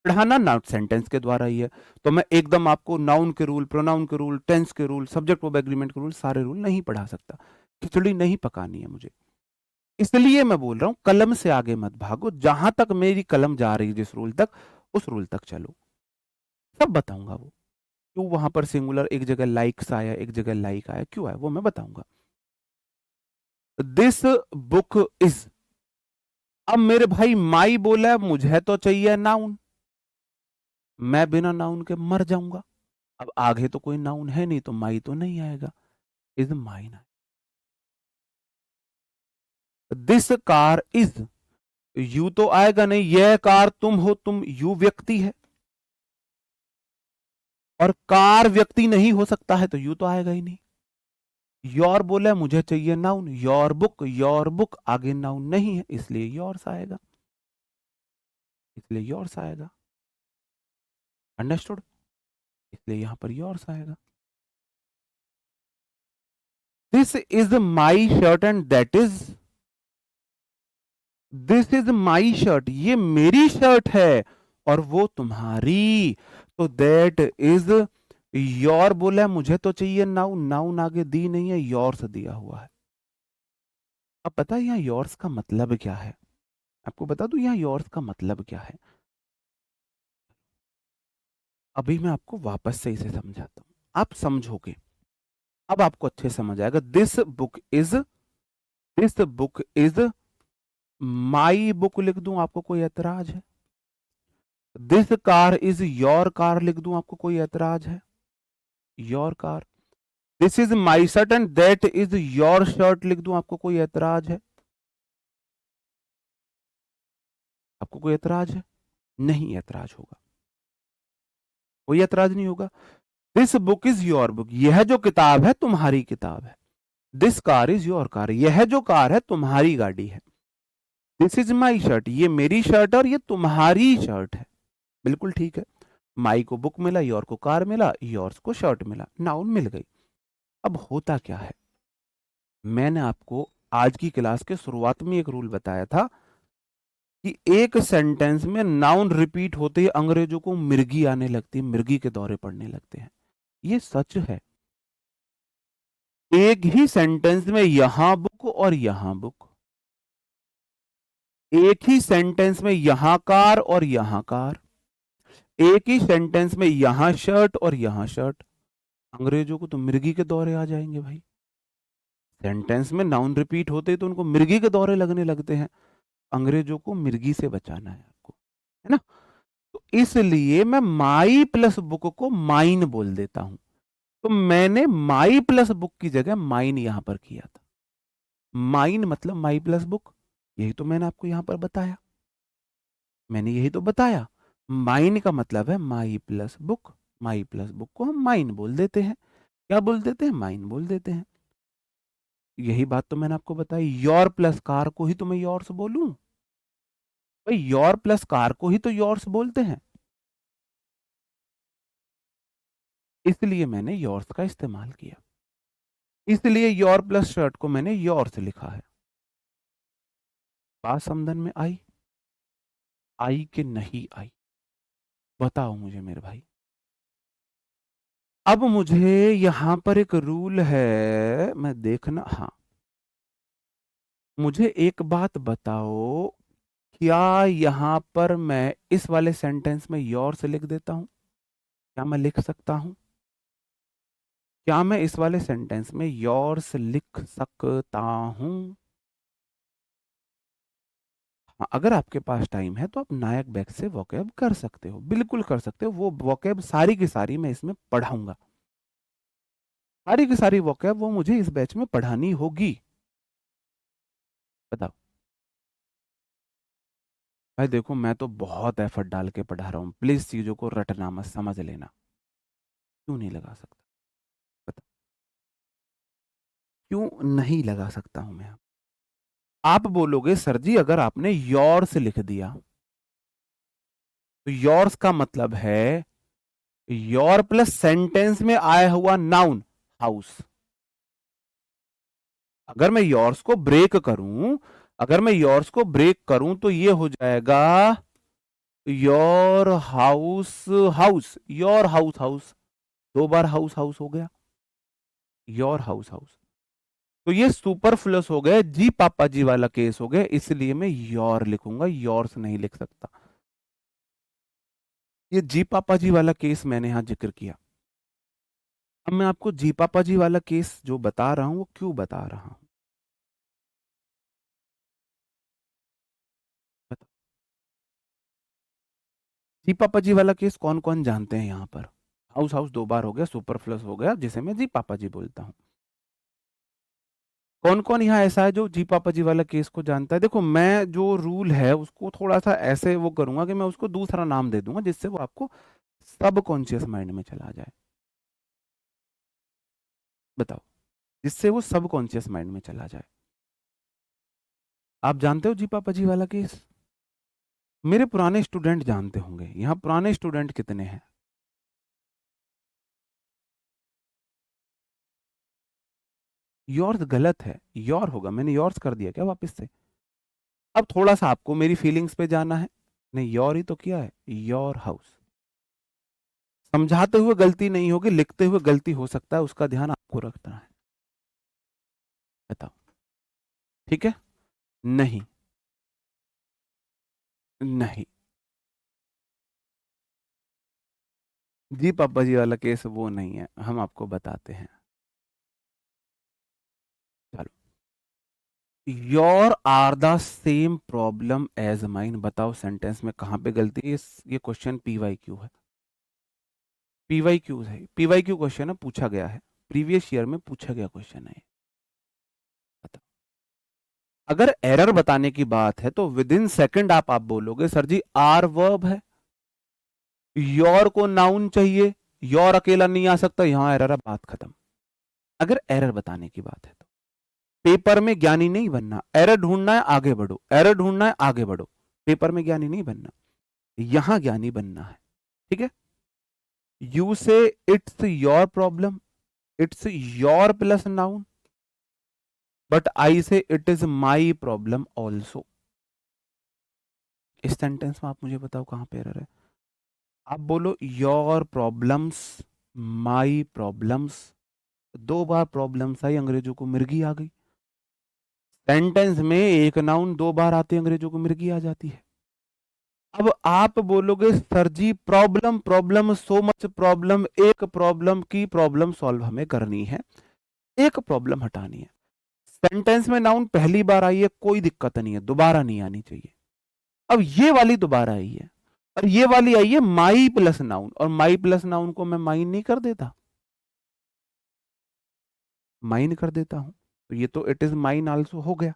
पढ़ाना नाउन सेंटेंस के द्वारा ही है, तो मैं एकदम आपको नाउन के रूल, प्रोनाउन के रूल, टेंस के रूल, सब्जेक्ट वर्ब एग्रीमेंट के रूल, सारे रूल नहीं पढ़ा सकता। खिचड़ी नहीं पकानी है मुझे। इसलिए मैं बोल रहा हूं कलम से आगे मत भागो, जहां तक मेरी कलम जा रही है जिस रूल तक, उस रूल तक चलो। सब बताऊंगा वो क्यों वहां पर सिंगुलर एक जगह लाइक्स आया, एक जगह लाइक आया, क्यों आया वो मैं बताऊंगा। दिस बुक इज, अब मेरे भाई माई बोला है, मुझे तो चाहिए नाउन, मैं बिना नाउन के मर जाऊंगा। अब आगे तो कोई नाउन है नहीं, तो माई तो नहीं आएगा, is mine. This car is, you तो आएगा नहीं, यह कार तुम हो, तुम यू व्यक्ति है, और कार व्यक्ति नहीं हो सकता है, तो यू तो आएगा ही नहीं। योर बोला मुझे चाहिए नाउन, योर बुक आगे नाउन नहीं है, इसलिए योर्स आएगा, इसलिए योर्स आएगा। अंडरस्टूड? इसलिए यहां पर योर्स आएगा। This is my shirt and that is, this is my shirt, ये मेरी शर्ट है और वो तुम्हारी, तो दैट इज योर बोला है, मुझे तो चाहिए नाउन, नाउन आगे दी नहीं है, योर्स दिया हुआ है। अब पता है यहाँ योर्स का मतलब क्या है? आपको बता दूं यहाँ योर्स का मतलब क्या है। अभी मैं आपको वापस से इसे समझाता हूं, आप समझोगे, अब आपको अच्छे समझ आएगा। This book is my book लिख दूं, आपको कोई एतराज है? This car is your car लिख दूं, आपको कोई एतराज है? Your car. This is my shirt and that is your shirt लिख दूं, आपको कोई एतराज है? आपको कोई एतराज है? नहीं एतराज होगा, कोई एतराज नहीं होगा। This book is your book, यह जो किताब है तुम्हारी किताब है। This car is your car, यह जो कार है तुम्हारी गाड़ी है। दिस इज माई शर्ट, ये मेरी शर्ट और ये तुम्हारी शर्ट है। बिल्कुल ठीक है। माई को बुक मिला, योर को कार मिला, योर्स को शर्ट मिला, नाउन मिल गई। अब होता क्या है, मैंने आपको आज की क्लास के शुरुआत में एक रूल बताया था कि एक सेंटेंस में नाउन रिपीट होते ही अंग्रेजों को मिर्गी आने लगती है, मिर्गी के दौरे पड़ने लगते हैं। ये सच है। एक ही सेंटेंस में यहां बुक और यहां बुक, एक ही सेंटेंस में यहां कार और यहां कार, एक ही सेंटेंस में यहां शर्ट और यहां शर्ट, अंग्रेजों को तो मिर्गी के दौरे आ जाएंगे भाई। सेंटेंस में नाउन रिपीट होते तो उनको मिर्गी के दौरे लगने लगते हैं। अंग्रेजों को मिर्गी से बचाना है आपको, है ना? तो इसलिए मैं माई प्लस बुक को माइन बोल देता हूं। तो मैंने माई प्लस बुक की जगह माइन यहां पर किया था। माइन मतलब माई प्लस बुक, यही तो मैंने आपको यहां पर बताया। मैंने यही तो बताया, माइन का मतलब है माई प्लस बुक। माई प्लस बुक को हम माइन बोल देते हैं। क्या बोल देते हैं? माइन बोल देते हैं। यही बात तो मैंने आपको बताई। योर प्लस कार को ही तो मैं योर्स बोलूं भाई, योर प्लस कार को ही तो योर्स बोलते हैं, इसलिए मैंने योर्स का इस्तेमाल किया। इसलिए योर प्लस शर्ट को मैंने योर्स लिखा है। बात समझन में आई? आई कि नहीं आई? बताओ मुझे मेरे भाई। अब मुझे यहां पर एक रूल है, मैं देखना, हाँ, मुझे एक बात बताओ, क्या यहां पर मैं इस वाले सेंटेंस में योर्स लिख देता हूं? क्या मैं लिख सकता हूं? क्या मैं इस वाले सेंटेंस में योर्स लिख सकता हूं? हाँ, अगर आपके पास टाइम है तो आप नायक बैग से वोकैब कर सकते हो, बिल्कुल कर सकते हो। वो वोकैब सारी की सारी मैं इसमें पढ़ाऊंगा, सारी की सारी वोकैब वो मुझे इस बैच में पढ़ानी होगी। बताओ भाई, देखो मैं तो बहुत एफर्ट डाल के पढ़ा रहा हूँ, प्लीज चीजों को रटना मत, समझ लेना। क्यों नहीं लगा सकता? बताओ क्यों नहीं लगा सकता हूं मैं? आप बोलोगे सर जी अगर आपने योर्स लिख दिया तो योर्स का मतलब है योर प्लस सेंटेंस में आया हुआ नाउन हाउस। अगर मैं योर्स को ब्रेक करूं, अगर मैं योर्स को ब्रेक करूं तो ये हो जाएगा your house house, your house house, दो बार हाउस हाउस हो गया, योर हाउस हाउस। तो ये सुपरफ्लस हो गए, जी पापा जी वाला केस हो गया, इसलिए मैं योर लिखूंगा, योर्स नहीं लिख सकता। ये जी पापा जी वाला केस मैंने यहां जिक्र किया। अब मैं आपको जी पापा जी वाला केस जो बता रहा हूं वो क्यों बता रहा हूं, बताओ। जी पापा जी वाला केस कौन कौन जानते हैं यहां पर? हाउस हाउस दो बार हो गया, सुपरफ्लस हो गया, जिसे मैं जी पापा जी बोलता हूं। कौन कौन यहाँ ऐसा है जो जी पापा जी वाला केस को जानता है? देखो मैं जो रूल है उसको थोड़ा सा ऐसे वो करूंगा कि मैं उसको दूसरा नाम दे दूंगा जिससे वो आपको सब कॉन्शियस माइंड में चला जाए। बताओ, जिससे वो सब कॉन्शियस माइंड में चला जाए। आप जानते हो जी पापा जी वाला केस? मेरे पुराने स्टूडेंट जानते होंगे, यहाँ पुराने स्टूडेंट कितने हैं? योर्स गलत है, योर होगा, मैंने योर्स कर दिया क्या वापस से? अब थोड़ा सा आपको मेरी फीलिंग्स पे जाना है। नहीं, योर ही तो किया है, योर हाउस। समझाते हुए गलती नहीं होगी, लिखते हुए गलती हो सकता है, उसका ध्यान आपको रखना है। बताओ, ठीक है? नहीं, नहीं, जी पापा जी वाला केस वो नहीं है, हम आपको बताते हैं। चलो, your are the same problem as mine, बताओ सेंटेंस में कहाँ पे गलती है। ये क्वेश्चन पीवाई क्यू है, पीवाई क्यू है, पीवाई क्यू क्वेश्चन है, पूछा गया है, प्रीवियस ईयर में पूछा गया क्वेश्चन है। बताओ, अगर एरर बताने की बात है तो विद इन सेकेंड आप बोलोगे सर जी आर वर्ब है, योर को नाउन चाहिए, योर अकेला नहीं आ सकता, यहां एरर है, बात खत्म। अगर एरर बताने की बात है तो पेपर में ज्ञानी नहीं बनना, एरर ढूंढना है आगे बढ़ो, एरर ढूंढना है आगे बढ़ो, पेपर में ज्ञानी नहीं बनना, यहां ज्ञानी बनना है। ठीक है, you say it's your problem, it's your plus noun, but I say it is my problem also. इस सेंटेंस में आप मुझे बताओ कहां पे एरर है। आप बोलो योर प्रॉब्लम्स, माई प्रॉब्लम्स, दो बार प्रॉब्लम्स आई, अंग्रेजों को मिर्गी आ गई। सेंटेंस में एक नाउन दो बार आते अंग्रेजों को मिर्गी आ जाती है। अब आप बोलोगे sir ji problem, problem, so much problem, एक प्रॉब्लम की प्रॉब्लम सॉल्व हमें करनी है, एक प्रॉब्लम हटानी है। सेंटेंस में नाउन पहली बार आई है, कोई दिक्कत नहीं है, दोबारा नहीं आनी चाहिए। अब ये वाली दोबारा आई है, और ये वाली आई है माई प्लस नाउन, और माई प्लस नाउन को मैं माइन नहीं कर देता, माइन कर देता हूं, तो ये तो इट इज माइन आल्सो हो गया,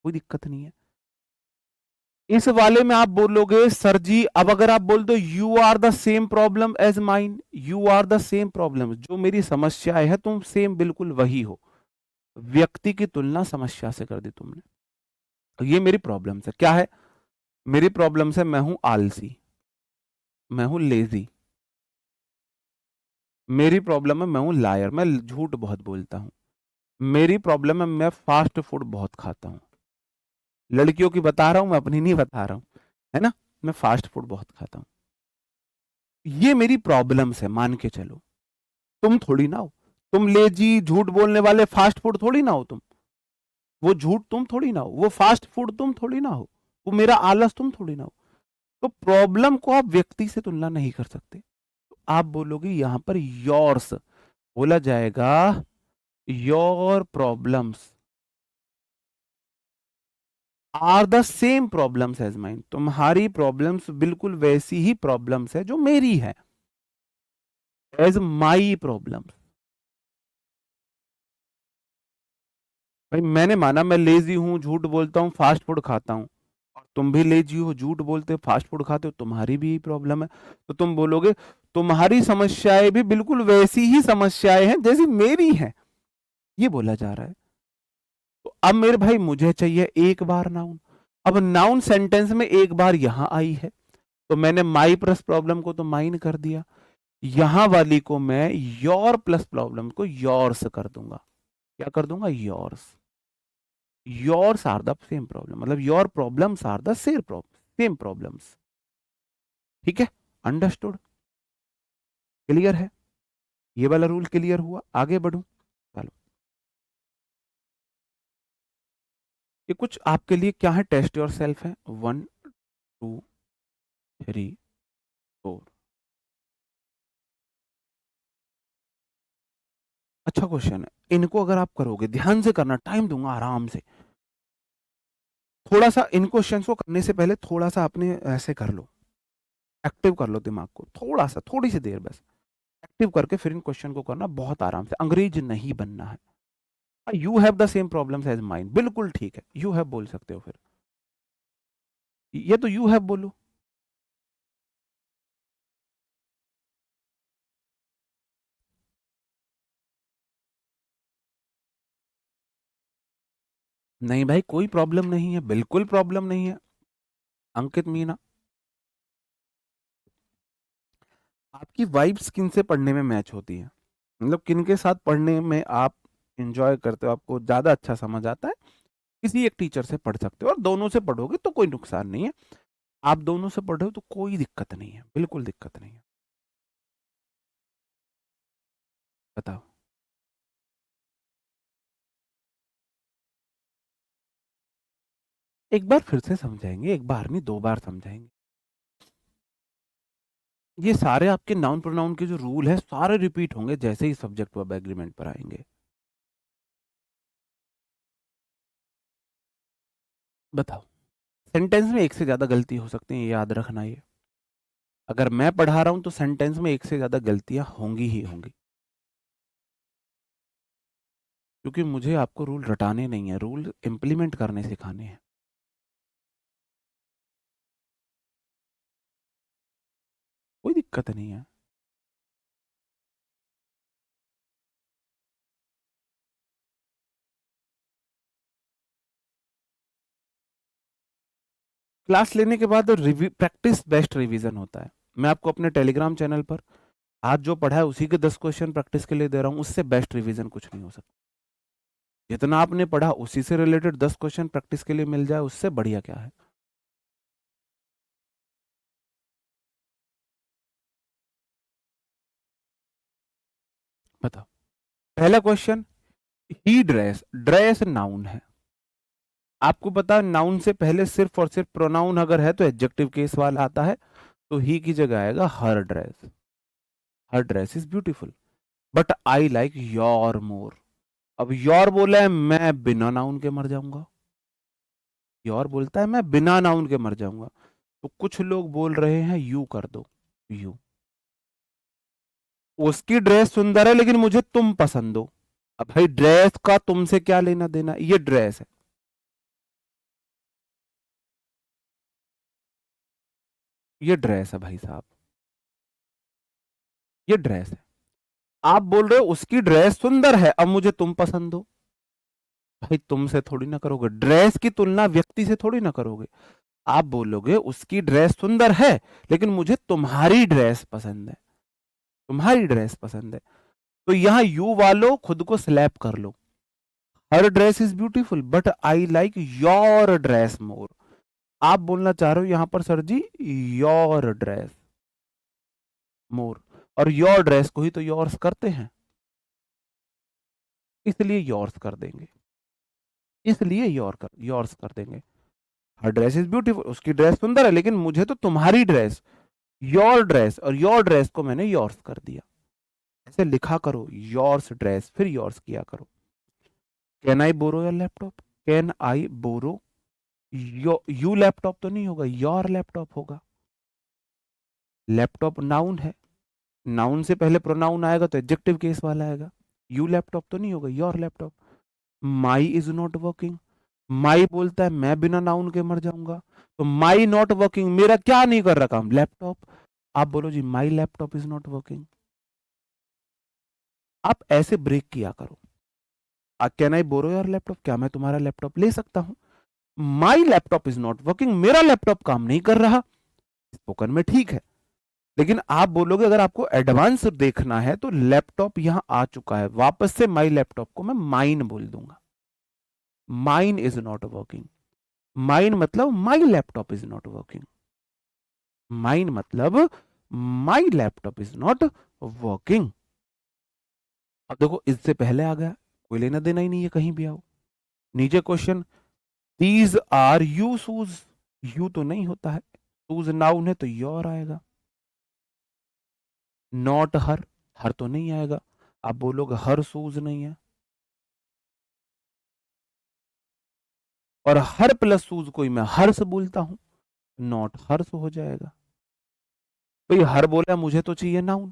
कोई दिक्कत नहीं है। इस वाले में आप बोलोगे सर जी, अब अगर आप बोल दो you are the same problem as mine, you are the same problem, जो मेरी समस्याएं है तुम सेम बिल्कुल वही हो, व्यक्ति की तुलना समस्या से कर दी तुमने। तो ये मेरी प्रॉब्लम है, क्या है मेरी प्रॉब्लम है, मैं हूं आलसी, मैं हूं लेजी, मेरी प्रॉब्लम है मैं हूं लायर, मैं झूठ बहुत बोलता हूं, मेरी प्रॉब्लम है मैं फास्ट फूड बहुत खाता हूं। लड़कियों की बता रहा हूं, मैं अपनी नहीं बता रहा हूं, है ना, मैं फास्ट फूड बहुत खाता हूं। ये मेरी प्रॉब्लम्स है, मान के चलो, तुम थोड़ी ना हो, तुम लेजी झूठ बोलने वाले फास्ट फूड थोड़ी ना हो तुम, वो झूठ तुम थोड़ी ना हो, वो फास्ट फूड तुम थोड़ी ना हो, वो मेरा आलस तुम थोड़ी ना हो। तो प्रॉब्लम को आप व्यक्ति से तुलना नहीं कर सकते, तो आप बोलोगे यहां पर योर्स, बोला जाएगा your problems are the same problems as mine, तुम्हारी प्रॉब्लम्स बिल्कुल वैसी ही प्रॉब्लम्स है जो मेरी है, एज माई प्रॉब्लम्स। भाई मैंने माना मैं लेजी हूं, झूठ बोलता हूं, फास्ट फूड खाता हूं, और तुम भी लेजी हो, झूठ बोलते हो, फास्ट फूड खाते हो, तुम्हारी भी प्रॉब्लम है, तो तुम बोलोगे तुम्हारी समस्याएं भी बिल्कुल वैसी ही समस्याएं हैं जैसी मेरी हैं, ये बोला जा रहा है। तो अब मेरे भाई मुझे चाहिए एक बार नाउन, अब नाउन सेंटेंस में एक बार यहां आई है, तो मैंने माई प्लस प्रॉब्लम को तो माइन कर दिया, यहां वाली को मैं योर प्लस प्रॉब्लम को योर्स कर दूंगा। क्या कर दूंगा, yours, yours are the same problem, मतलब your problems are the same problems. ठीक है, अंडरस्टूड, क्लियर है, ये वाला रूल क्लियर हुआ, आगे बढ़ू। चलो, ये कुछ आपके लिए क्या है, टेस्ट योर सेल्फ है, 1 2 3 4। अच्छा क्वेश्चन है, इनको अगर आप करोगे, ध्यान से करना, टाइम दूंगा आराम से, थोड़ा सा इन क्वेश्चंस को करने से पहले थोड़ा सा अपने ऐसे कर लो, एक्टिव कर लो दिमाग को, थोड़ा सा, थोड़ी सी देर बस एक्टिव करके फिर इन क्वेश्चन को करना, बहुत आराम से, अंग्रेज नहीं बनना है। You have the same problems as mine, बिल्कुल ठीक है, यू हैव बोल सकते हो, फिर ये तो यू हैव बोलो। नहीं भाई कोई प्रॉब्लम नहीं है, बिल्कुल प्रॉब्लम नहीं है, अंकित मीना, आपकी वाइब्स किन से पढ़ने में मैच होती है, मतलब किन के साथ पढ़ने में आप इंजॉय करते हो, आपको ज्यादा अच्छा समझ आता है, किसी एक टीचर से पढ़ सकते हो, और दोनों से पढ़ोगे तो कोई नुकसान नहीं है, आप दोनों से पढ़ रहे हो तो कोई दिक्कत नहीं है, बिल्कुल दिक्कत नहीं है। बताओ, एक बार फिर से समझाएंगे, एक बार नहीं दो बार समझाएंगे। ये सारे आपके नाउन प्रोनाउन के जो रूल है सारे रिपीट होंगे जैसे ही सब्जेक्ट वर्ब एग्रीमेंट पर आएंगे। बताओ, सेंटेंस में एक से ज्यादा गलती हो सकती है, याद रखना ये। अगर मैं पढ़ा रहा हूं तो सेंटेंस में एक से ज्यादा गलतियां होंगी ही होंगी, क्योंकि मुझे आपको रूल रटाने नहीं है, रूल इंप्लीमेंट करने सिखाने हैं। कोई दिक्कत नहीं है। क्लास लेने के बाद प्रैक्टिस बेस्ट रिवीजन होता है। मैं आपको अपने टेलीग्राम चैनल पर आज जो पढ़ा है उसी के 10 क्वेश्चन प्रैक्टिस के लिए दे रहा हूं, उससे बेस्ट रिवीजन कुछ नहीं हो सकता। जितना आपने पढ़ा उसी से रिलेटेड 10 क्वेश्चन प्रैक्टिस के लिए मिल जाए, उससे बढ़िया क्या है। बताओ, पहला क्वेश्चन, ही ड्रेस, ड्रेस नाउन है। आपको पता है नाउन से पहले सिर्फ और सिर्फ प्रोनाउन अगर है तो एडजेक्टिव केस वाला आता है, तो ही की जगह आएगा her dress. Her dress is beautiful but I like your more. अब योर बोला है, मैं बिना नाउन के मर जाऊंगा। योर बोलता है मैं बिना नाउन के मर जाऊंगा, तो कुछ लोग बोल रहे हैं यू कर दो। यू, उसकी ड्रेस सुंदर है लेकिन मुझे तुम पसंद हो। अब भाई ड्रेस का तुमसे क्या लेना देना, ये ड्रेस है। ये ड्रेस है भाई साहब, ये ड्रेस है। आप बोल रहे हो उसकी ड्रेस सुंदर है, अब मुझे तुम पसंद हो। भाई तुमसे थोड़ी ना करोगे, ड्रेस की तुलना व्यक्ति से थोड़ी ना करोगे। आप बोलोगे उसकी ड्रेस सुंदर है लेकिन मुझे तुम्हारी ड्रेस पसंद है, तुम्हारी ड्रेस पसंद है। तो यहां यू वालों खुद को स्लैप कर लो। Her dress is beautiful but I like your dress more. आप बोलना चाह रहे हो यहां पर sir ji your dress more, और योर ड्रेस को ही तो योर्स करते हैं, इसलिए योर्स कर देंगे, इसलिए योर्स कर देंगे। हर ड्रेस इज ब्यूटीफुल, उसकी ड्रेस सुंदर है लेकिन मुझे तो तुम्हारी ड्रेस, योर ड्रेस, और योर ड्रेस को मैंने योर्स कर दिया। ऐसे लिखा करो, योर्स ड्रेस फिर योर्स किया करो। Can I borrow your laptop, can I borrow you laptop तो नहीं होगा, योर लैपटॉप होगा। लैपटॉप नाउन है, नाउन से पहले प्रोनाउन आएगा तो एडजेक्टिव केस वाला आएगा। यू लैपटॉप तो नहीं होगा, your laptop. My is not working, my बोलता है मैं बिना नाउन के मर जाऊंगा, तो माई नॉट वर्किंग, मेरा क्या नहीं कर रहा काम, लैपटॉप। आप बोलो जी my laptop is not working. आप ऐसे ब्रेक किया करो। Can I borrow your laptop, क्या मैं तुम्हारा लैपटॉप ले सकता हूं। My laptop is not working, मेरा लैपटॉप काम नहीं कर रहा। स्पोकन में ठीक है, लेकिन आप बोलोगे अगर आपको एडवांस देखना है तो लैपटॉप यहां आ चुका है, वापस से माई लैपटॉप को मैं माइन बोल दूंगा। Mine is not working, mine मतलब my laptop is not working, mine मतलब my laptop is not working. अब देखो इससे पहले आ गया, कोई लेना देना ही नहीं है कहीं भी आओ। नीचे question, these are you shoes, you तो नहीं होता है, शूज नाउन है तो योर आएगा। नॉट हर, हर तो नहीं आएगा, आप बोलोगे हर शूज नहीं है, और हर प्लस शूज कोई मैं हर्ष बोलता हूं, नॉट हर्ष हो जाएगा। भाई हर बोला मुझे तो चाहिए नाउन,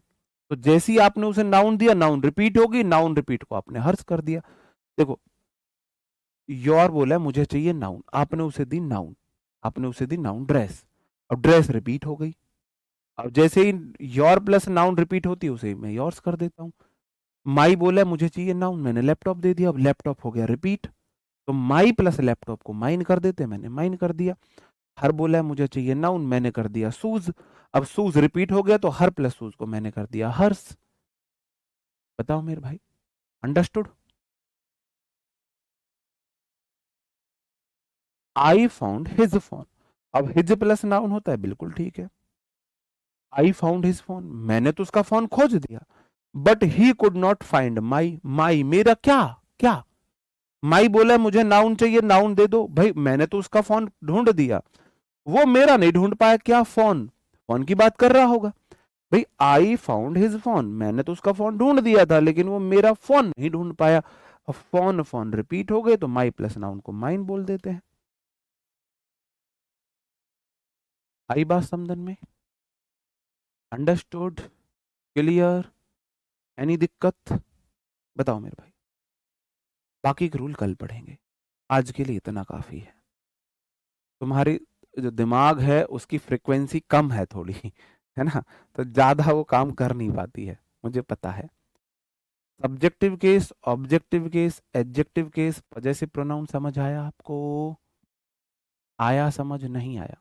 तो जैसे ही आपने उसे नाउन दिया नाउन रिपीट होगी, नाउन रिपीट को आपने हर्ष कर दिया। देखो योर बोला मुझे चाहिए नाउन, आपने उसे दी नाउन, आपने उसे दी नाउन ड्रेस, अब ड्रेस रिपीट हो गई। अब जैसे ही योर प्लस नाउन रिपीट होती है उसे मैं योर्स कर देता हूँ। माई बोला मुझे चाहिए नाउन, मैंने लैपटॉप दे दिया, अब लैपटॉप हो गया रिपीट, तो माई प्लस लैपटॉप को माइन कर देते, मैंने माइन कर दिया। हर बोला है मुझे चाहिए नाउन, मैंने कर दिया शूज, अब शूज रिपीट हो गया तो हर प्लस शूज को मैंने कर दिया हर्ष। बताओ मेरे भाई, understood. I found his phone, अब हिज प्लस नाउन होता है, बिल्कुल ठीक है। आई फाउंड हिज फोन, मैंने तो उसका फोन खोज दिया, but he could not find my, my मेरा क्या, क्या, माई बोला मुझे नाउन चाहिए नाउन दे दो, भाई मैंने तो उसका फोन ढूंढ दिया, वो मेरा नहीं ढूंढ पाया, क्या फोन, फोन की बात कर रहा होगा। भाई आई फाउंड हिज फोन, मैंने तो उसका फोन ढूंढ दिया था लेकिन वो मेरा फोन नहीं ढूंढ पाया। अब फोन फोन रिपीट हो गए तो माई प्लस नाउन को माइन बोल देते हैं। आई बात समझन में? अंडरस्टूड? क्लियर? एनी दिक्कत? बताओ मेरे भाई। बाकी के रूल कल पढ़ेंगे, आज के लिए इतना काफी है। तुम्हारी जो दिमाग है उसकी फ्रिक्वेंसी कम है थोड़ी, है ना, तो ज्यादा वो काम कर नहीं पाती है, मुझे पता है। Subjective case, objective case, adjective case, possessive pronoun समझ आया आपको? आया समझ, नहीं आया?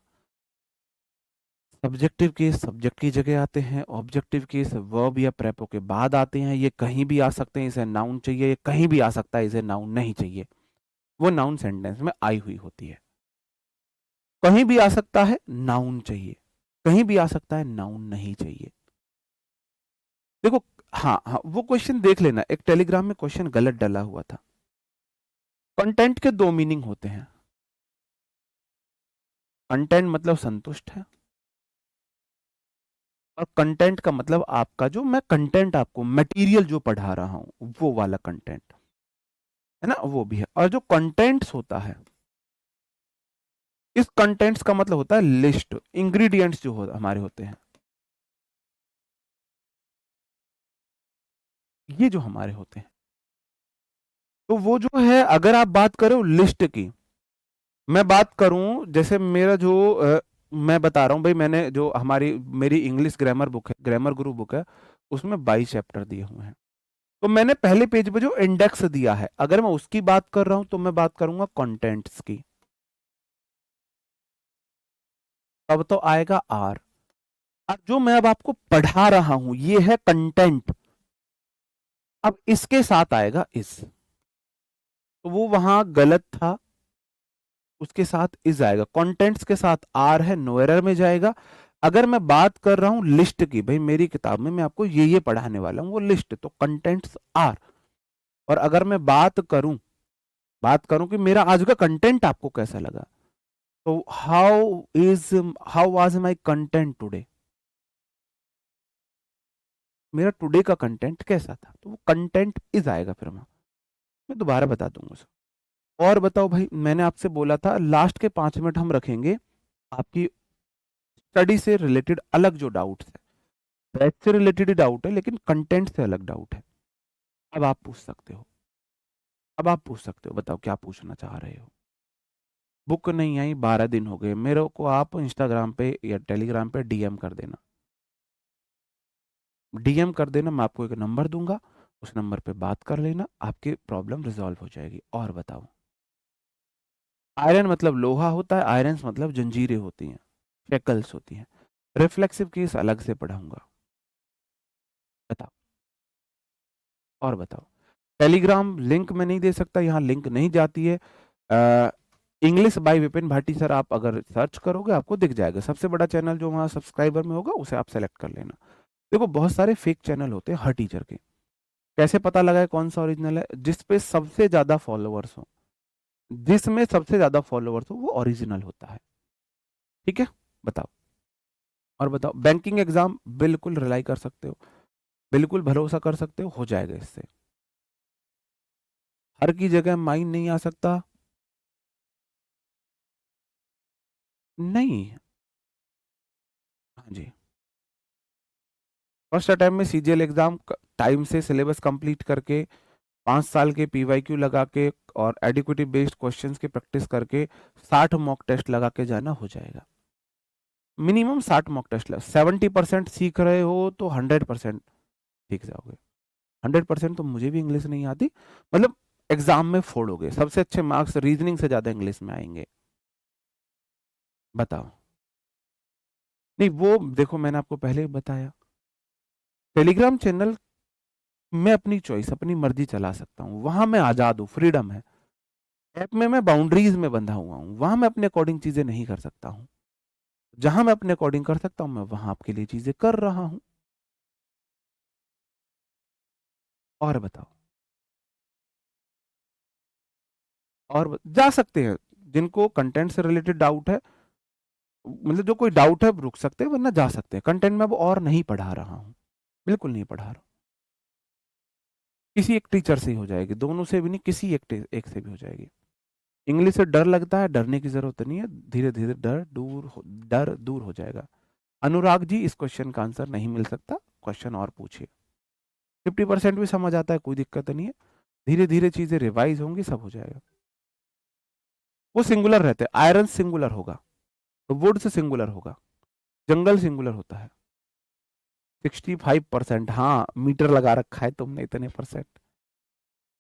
सब्जेक्टिव केस सब्जेक्ट की जगह आते हैं, ऑब्जेक्टिव केस वर्ब या प्रेपो के बाद आते हैं। ये कहीं भी आ सकते हैं, इसे नाउन चाहिए, ये कहीं भी आ सकता है, इसे नाउन नहीं चाहिए। वो नाउन सेंटेंस में आई हुई होती है। कहीं भी आ सकता है, नाउन चाहिए। कहीं भी आ सकता है, नाउन नहीं चाहिए। देखो, हाँ हाँ, वो क्वेश्चन देख लेना, एक टेलीग्राम में क्वेश्चन गलत डला हुआ था। कंटेंट के दो मीनिंग होते हैं। कंटेंट मतलब संतुष्ट है, और कंटेंट का मतलब आपका जो मैं कंटेंट आपको मटेरियल जो पढ़ा रहा हूं वो वाला कंटेंट है ना, वो भी है। और जो कंटेंट्स होता है, इस कंटेंट्स का मतलब होता है लिस्ट, इंग्रेडिएंट्स जो हमारे होते हैं, ये जो हमारे होते हैं। तो वो जो है, अगर आप बात करो लिस्ट की, मैं बात करूं जैसे मेरा जो मैं बता रहा हूं भाई, मैंने जो हमारी मेरी इंग्लिश ग्रामर बुक है, ग्रामर गुरु बुक है, उसमें 22 चैप्टर दिए हुए हैं। तो मैंने पहले पेज पे जो इंडेक्स दिया है, अगर मैं उसकी बात कर रहा हूं तो मैं बात करूंगा कंटेंट्स की। अब तो आएगा आर। और जो मैं अब आपको पढ़ा रहा हूं ये है कंटेंट। अब इसके साथ आएगा इस, तो वो वहां गलत था, उसके साथ इज आएगा। कंटेंट्स के साथ आर है, नो एरर में जाएगा। अगर मैं बात कर रहा हूं लिस्ट की, भाई मेरी किताब में मैं आपको ये पढ़ाने वाला हूं, वो लिस्ट, तो कंटेंट्स आर। और अगर मैं बात करूं कि मेरा आज का कंटेंट आपको कैसा लगा, तो how was my content today, मेरा टुडे का कंटेंट कैसा था, तो वो कंटेंट इज आएगा। फिर मैं दोबारा बता दूंगा सर। और बताओ भाई, मैंने आपसे बोला था लास्ट के 5 मिनट हम रखेंगे आपकी स्टडी से रिलेटेड अलग जो डाउट्स है, बैच से रिलेटेड ही डाउट है लेकिन कंटेंट से अलग डाउट है। अब आप पूछ सकते हो, अब आप पूछ सकते हो, बताओ क्या पूछना चाह रहे हो। बुक नहीं आई, 12 दिन हो गए, मेरे को आप इंस्टाग्राम पे या टेलीग्राम पे डीएम कर देना। डीएम कर देना, मैं आपको एक नंबर दूंगा, उस नंबर पे बात कर लेना, आपकी प्रॉब्लम रिजॉल्व हो जाएगी। और बताओ। आयरन मतलब लोहा होता है, आयरन्स मतलब जंजीरें होती हैं, शेकल्स होती हैं। रिफ्लेक्सिव केस अलग से पढ़ाऊंगा। बताओ, और बताओ। टेलीग्राम लिंक मैं नहीं दे सकता, यहाँ लिंक नहीं जाती है। English by Vipin Bhati sir, आप अगर सर्च करोगे आपको दिख जाएगा, सबसे बड़ा चैनल जो वहाँ सब्सक्राइबर में होगा उसे आप सेलेक्ट कर लेना। देखो, बहुत सारे फेक चैनल होते हैं हर टीचर के। कैसे पता लगा है कौन सा ओरिजिनल है? जिस पे सबसे ज्यादा फॉलोअर्स हो, जिसमें सबसे ज्यादा फॉलोअर्स हो वो ओरिजिनल होता है। ठीक है, बताओ। और बताओ, बैंकिंग एग्जाम बिल्कुल रिलाई कर सकते हो, बिल्कुल भरोसा कर सकते हो जाएगा इससे। हर की जगह माइंड नहीं आ सकता, नहीं। हाँ जी। फर्स्ट अटेम्प्ट में सीजीएल एग्जाम टाइम से सिलेबस कंप्लीट करके, 5 साल के पीवाईक्यू लगा के और एडिक्विटी बेस्ड क्वेश्चंस की प्रैक्टिस करके, 60 मॉक टेस्ट लगा के जाना, हो जाएगा। मिनिमम 60 मॉक टेस्ट, 70% सीख रहे हो तो 100% सीख जाओगे। 100% तो मुझे भी इंग्लिश नहीं आती, मतलब एग्जाम में फोड़ोगे, सबसे अच्छे मार्क्स रीजनिंग से ज्यादा इंग्लिश में आएंगे। बताओ। नहीं, वो देखो मैंने आपको पहले ही बताया, टेलीग्राम चैनल मैं अपनी चॉइस, अपनी मर्जी चला सकता हूँ, वहां मैं आजाद हूँ, फ्रीडम है। ऐप में मैं बाउंड्रीज में बंधा हुआ हूँ, वहां मैं अपने अकॉर्डिंग चीजें नहीं कर सकता हूँ। जहां मैं अपने अकॉर्डिंग कर सकता हूँ, मैं वहां आपके लिए चीजें कर रहा हूँ। और बताओ। जा सकते हैं, जिनको कंटेंट से रिलेटेड डाउट है मतलब जो कोई डाउट है रुक सकते हैं वरना जा सकते हैं। कंटेंट में अब और नहीं पढ़ा रहा हूँ, बिल्कुल नहीं पढ़ा रहा हूँ। किसी एक टीचर से ही हो जाएगी, दोनों से भी नहीं, किसी एक से भी हो जाएगी। इंग्लिश से डर लगता है, डरने की जरूरत नहीं है, धीरे धीरे डर दूर हो जाएगा। अनुराग जी, इस क्वेश्चन का आंसर नहीं मिल सकता, क्वेश्चन और पूछिए। 50% भी समझ आता है, कोई दिक्कत नहीं है, धीरे धीरे चीजें रिवाइज होंगी, सब हो जाएगा। वो सिंगुलर रहते हैं, आयरन सिंगुलर होगा, वुड से सिंगुलर होगा, जंगल सिंगुलर होता है। 65%, हाँ मीटर लगा रखा है तुमने, इतने परसेंट।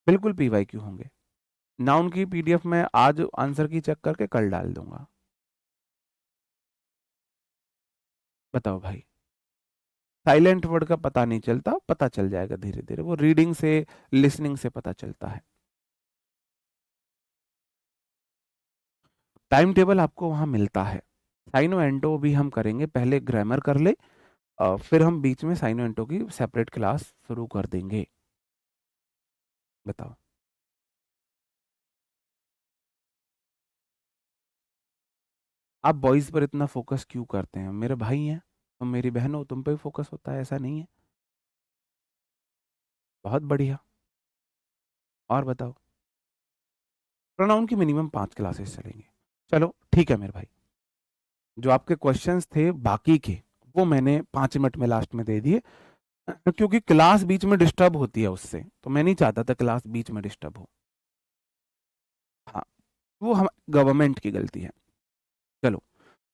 बिल्कुल पीवाई क्यों होंगे। नाउन की पीडीएफ में आज आंसर की चेक करके कल डाल दूंगा। बताओ भाई। साइलेंट वर्ड का पता नहीं चलता, पता चल जाएगा धीरे धीरे, वो रीडिंग से लिसनिंग से पता चलता है। टाइम टेबल आपको वहां मिलता है। साइनो एंटो भी हम करेंगे, पहले ग्रामर कर ले, फिर हम बीच में साइनो एंटो की सेपरेट क्लास शुरू कर देंगे। बताओ। आप बॉयज पर इतना फोकस क्यों करते हैं, मेरे भाई हैं, तुम मेरी बहन हो, तुम पे भी फोकस होता है, ऐसा नहीं है। बहुत बढ़िया। और बताओ। प्रोनाउन की मिनिमम 5 क्लासेस चलेंगे। चलो ठीक है मेरे भाई, जो आपके क्वेश्चंस थे बाकी के, वो मैंने 5 मिनट में लास्ट में दे दिए, क्योंकि क्लास बीच में डिस्टर्ब होती है उससे, तो मैं नहीं चाहता था क्लास बीच में डिस्टर्ब हो। हाँ, वो हम गवर्नमेंट की गलती है। चलो,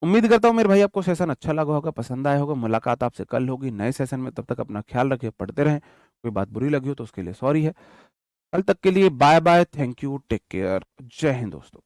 उम्मीद करता हूँ मेरे भाई आपको सेशन अच्छा लगा होगा, पसंद आया होगा। मुलाकात आपसे कल होगी नए सेशन में, तब तक अपना ख्याल रखिए, पढ़ते रहें। कोई बात बुरी लगी हो तो उसके लिए सॉरी है। कल तक के लिए bye bye, thank you, take care, जय हिंद दोस्तों।